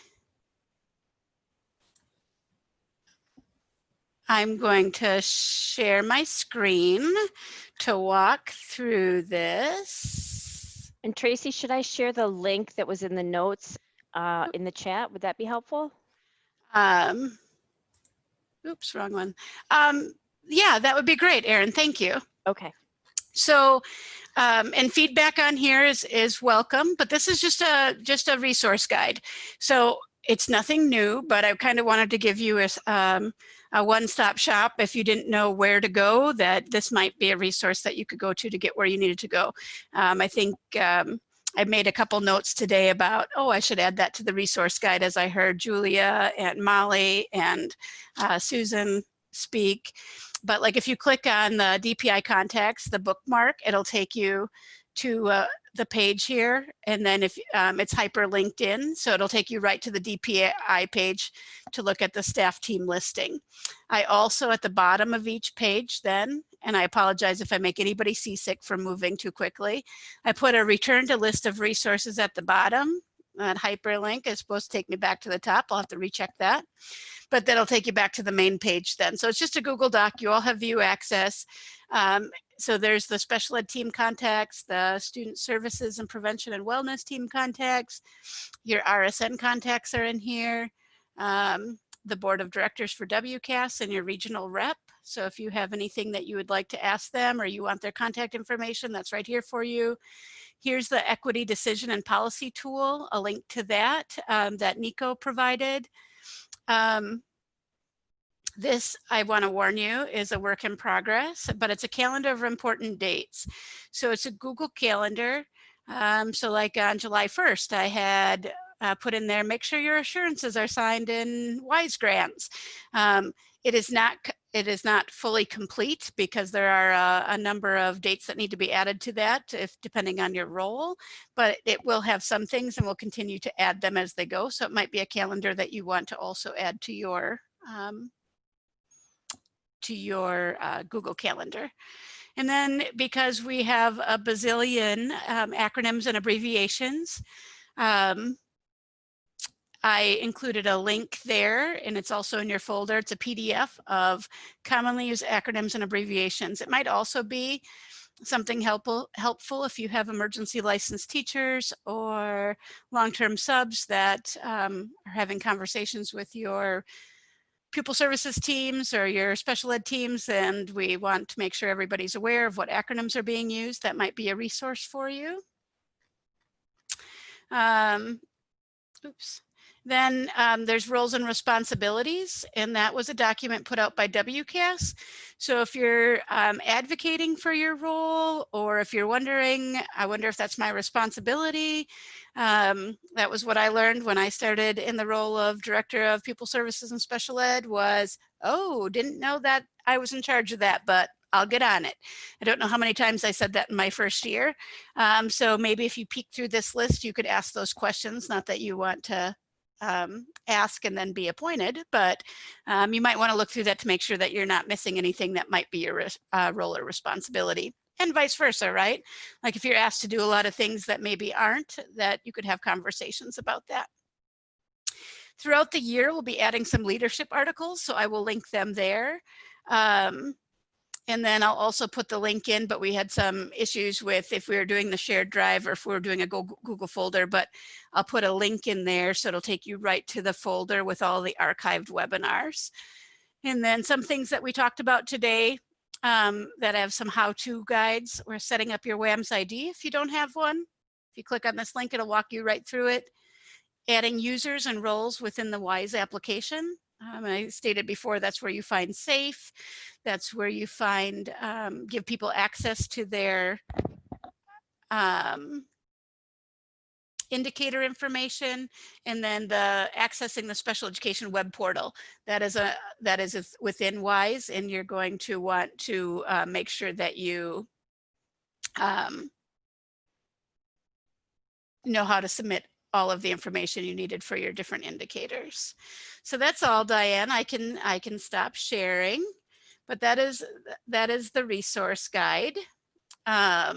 I'm going to share my screen to walk through this. And Tracy, should I share the link that was in the notes in the chat? Would that be helpful? Oops, wrong one. Yeah, that would be great, Erin. Thank you. Okay. So, and feedback on here is welcome, but this is just a resource guide. So it's nothing new, but I kind of wanted to give you a one-stop shop if you didn't know where to go, that this might be a resource that you could go to get where you needed to go. I think I made a couple notes today about, oh, I should add that to the resource guide as I heard Julia and Molly and Susan speak. But like if you click on the DPI contacts, the bookmark, it'll take you to the page here, and then if it's hyperlinked in, so it'll take you right to the DPI page to look at the staff team listing. I also at the bottom of each page then, and I apologize if I make anybody seasick from moving too quickly, I put a return to list of resources at the bottom. That hyperlink is supposed to take me back to the top. I'll have to recheck that, but that'll take you back to the main page then. So it's just a Google Doc. You all have view access. So there's the special ed team contacts, the student services and prevention and wellness team contacts, your RSN contacts are in here, the board of directors for WCAS and your regional rep. So if you have anything that you would like to ask them or you want their contact information, that's right here for you. Here's the equity decision and policy tool, a link to that that Nico provided. This, I want to warn you, is a work in progress, but it's a calendar of important dates. So it's a Google Calendar. So like on July 1st, I had put in there, make sure your assurances are signed in WISE grants. It is not fully complete because there are a number of dates that need to be added to that, depending on your role, but it will have some things and we'll continue to add them as they go. So it might be a calendar that you want to also add to your Google Calendar. And then because we have a bazillion acronyms and abbreviations, I included a link there, and it's also in your folder. It's a PDF of commonly used acronyms and abbreviations. It might also be something helpful if you have emergency licensed teachers or long-term subs that are having conversations with your pupil services teams or your special ed teams, and we want to make sure everybody's aware of what acronyms are being used. That might be a resource for you. Oops. Then there's roles and responsibilities, and that was a document put out by WCAS. So if you're advocating for your role, or if you're wondering, I wonder if that's my responsibility. That was what I learned when I started in the role of Director of Pupil Services and Special Ed was, oh, didn't know that I was in charge of that, but I'll get on it. I don't know how many times I said that in my first year. So maybe if you peek through this list, you could ask those questions, not that you want to ask and then be appointed, but you might want to look through that to make sure that you're not missing anything that might be your role or responsibility. and vice versa, right? Like if you're asked to do a lot of things that maybe aren't, that you could have conversations about that. Throughout the year, we'll be adding some leadership articles, so I will link them there. And then I'll also put the link in, but we had some issues with if we were doing the shared drive or if we were doing a Google folder, but I'll put a link in there so it'll take you right to the folder with all the archived webinars. And then some things that we talked about today that have some how-to guides. We're setting up your WAMS ID if you don't have one. If you click on this link, it'll walk you right through it. Adding users and roles within the WISE application. I stated before, that's where you find safe. That's where you find, give people access to their indicator information, and then the accessing the special education web portal. That is within WISE, and you're going to want to make sure that you know how to submit all of the information you needed for your different indicators. So that's all, Diane. I can stop sharing, but that is the resource guide. That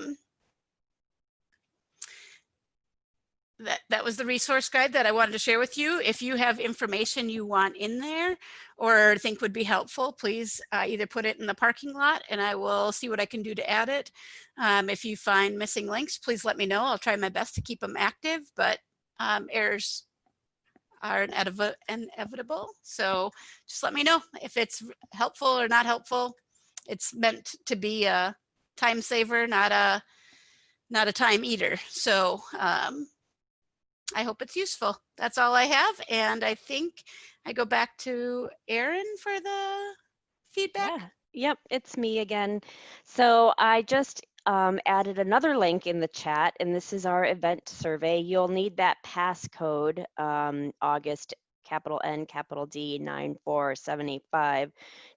was the resource guide that I wanted to share with you. If you have information you want in there or think would be helpful, please either put it in the parking lot and I will see what I can do to add it. If you find missing links, please let me know. I'll try my best to keep them active, but errors are inevitable. So just let me know if it's helpful or not helpful. It's meant to be a time saver, not a time eater. So I hope it's useful. That's all I have. And I think I go back to Erin for the feedback. Yeah. Yep, it's me again. So I just added another link in the chat, and this is our event survey. You'll need that passcode, August, capital N, capital D, 94785,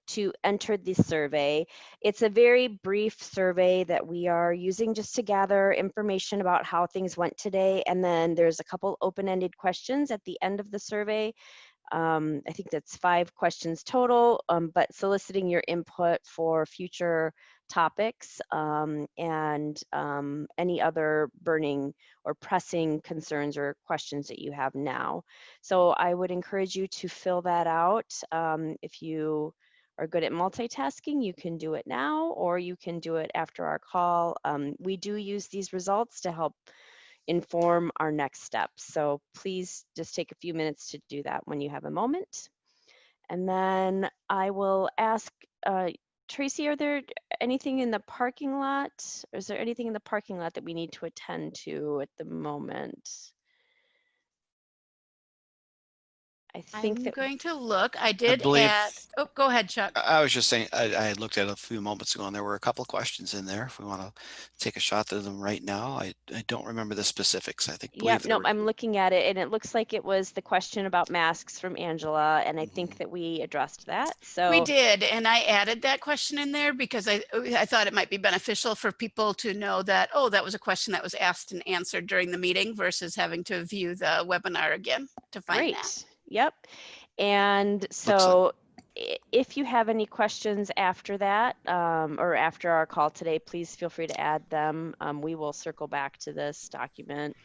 to enter the survey. It's a very brief survey that we are using just to gather information about how things went today. And then there's a couple open-ended questions at the end of the survey. I think that's 5 questions total, but soliciting your input for future topics and any other burning or pressing concerns or questions that you have now. So I would encourage you to fill that out. If you are good at multitasking, you can do it now, or you can do it after our call. We do use these results to help inform our next steps. So please just take a few minutes to do that when you have a moment. And then I will ask, Tracy, are there anything in the parking lot? Or is there anything in the parking lot that we need to attend to at the moment? I think I'm that going to look. I did believe- add, oh, go ahead, Chuck. I was just saying, I looked at it a few moments ago and there were a couple of questions in there. If we want to take a shot at them right now, I don't remember the specifics. I think. Yep, no, I'm looking at it and it looks like it was the question about masks from Angela, and I think that we addressed that. So We did, and I added that question in there because I thought it might be beneficial for people to know that, oh, that was a question that was asked and answered during the meeting versus having to view the webinar again to find that. Yep. And so if you have any questions after that or after our call today, please feel free to add them. We will circle back to this document.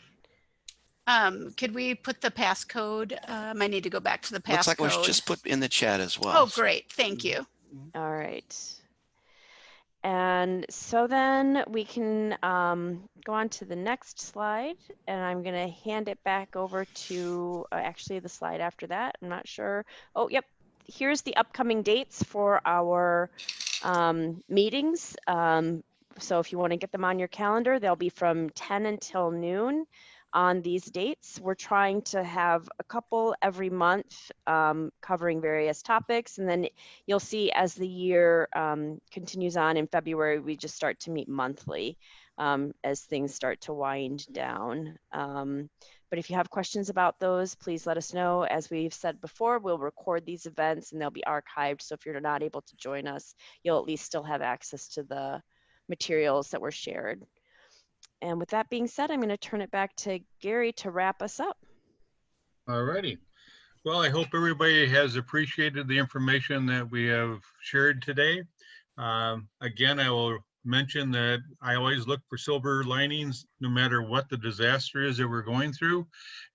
Could we put the passcode? I need to go back to the passcode. Looks like it was just put in the chat as well. Oh, great. Thank you. All right. And so then we can go on to the next slide, and I'm going to hand it back over to actually the slide after that. I'm not sure. Oh, yep. Here's the upcoming dates for our meetings. So if you want to get them on your calendar, they'll be from 10 until noon on these dates. We're trying to have a couple every month covering various topics, and then you'll see as the year continues on in February, we just start to meet monthly as things start to wind down. But if you have questions about those, please let us know. As we've said before, we'll record these events and they'll be archived. So if you're not able to join us, you'll at least still have access to the materials that were shared. And with that being said, I'm going to turn it back to Gary to wrap us up. All righty. Well, I hope everybody has appreciated the information that we have shared today. Again, I will mention that I always look for silver linings, no matter what the disaster is that we're going through.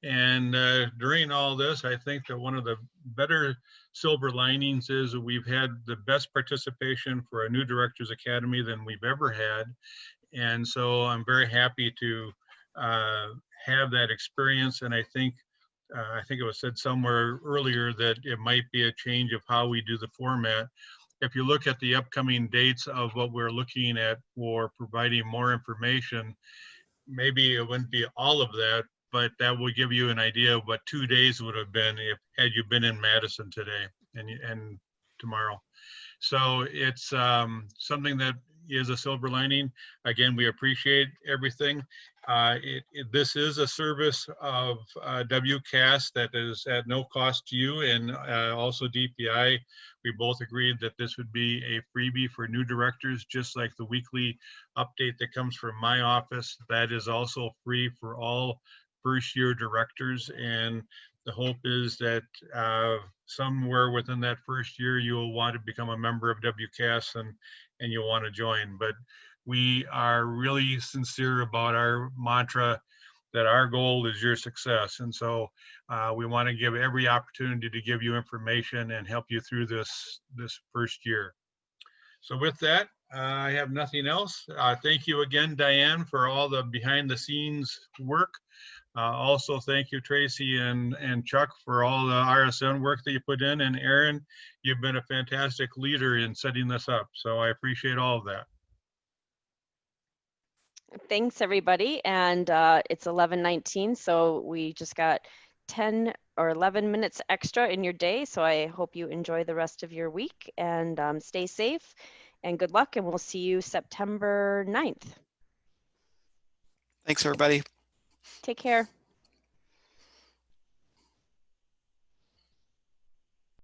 And during all this, I think that one of the better silver linings is that we've had the best participation for a new Directors Academy than we've ever had. And so I'm very happy to have that experience. And I think it was said somewhere earlier that it might be a change of how we do the format. If you look at the upcoming dates of what we're looking at for providing more information, maybe it wouldn't be all of that, but that will give you an idea of what 2 days would have been if had you been in Madison today and tomorrow. So it's something that is a silver lining. Again, we appreciate everything. This is a service of WCAS that is at no cost to you, and also DPI. We both agreed that this would be a freebie for new directors, just like the weekly update that comes from my office. That is also free for all first-year directors, and the hope is that somewhere within that first year, you will want to become a member of WCAS and you'll want to join. But we are really sincere about our mantra that our goal is your success. And so we want to give every opportunity to give you information and help you through this first year. So with that, I have nothing else. Thank you again, Diane, for all the behind the scenes work. Also, thank you, Tracy and Chuck, for all the RSN work that you put in. And Aaron, you've been a fantastic leader in setting this up. So I appreciate all of that. Thanks, everybody. And it's 11:19, so we just got 10 or 11 minutes extra in your day. So I hope you enjoy the rest of your week and stay safe and good luck. And we'll see you September 9th. Thanks, everybody. Take care.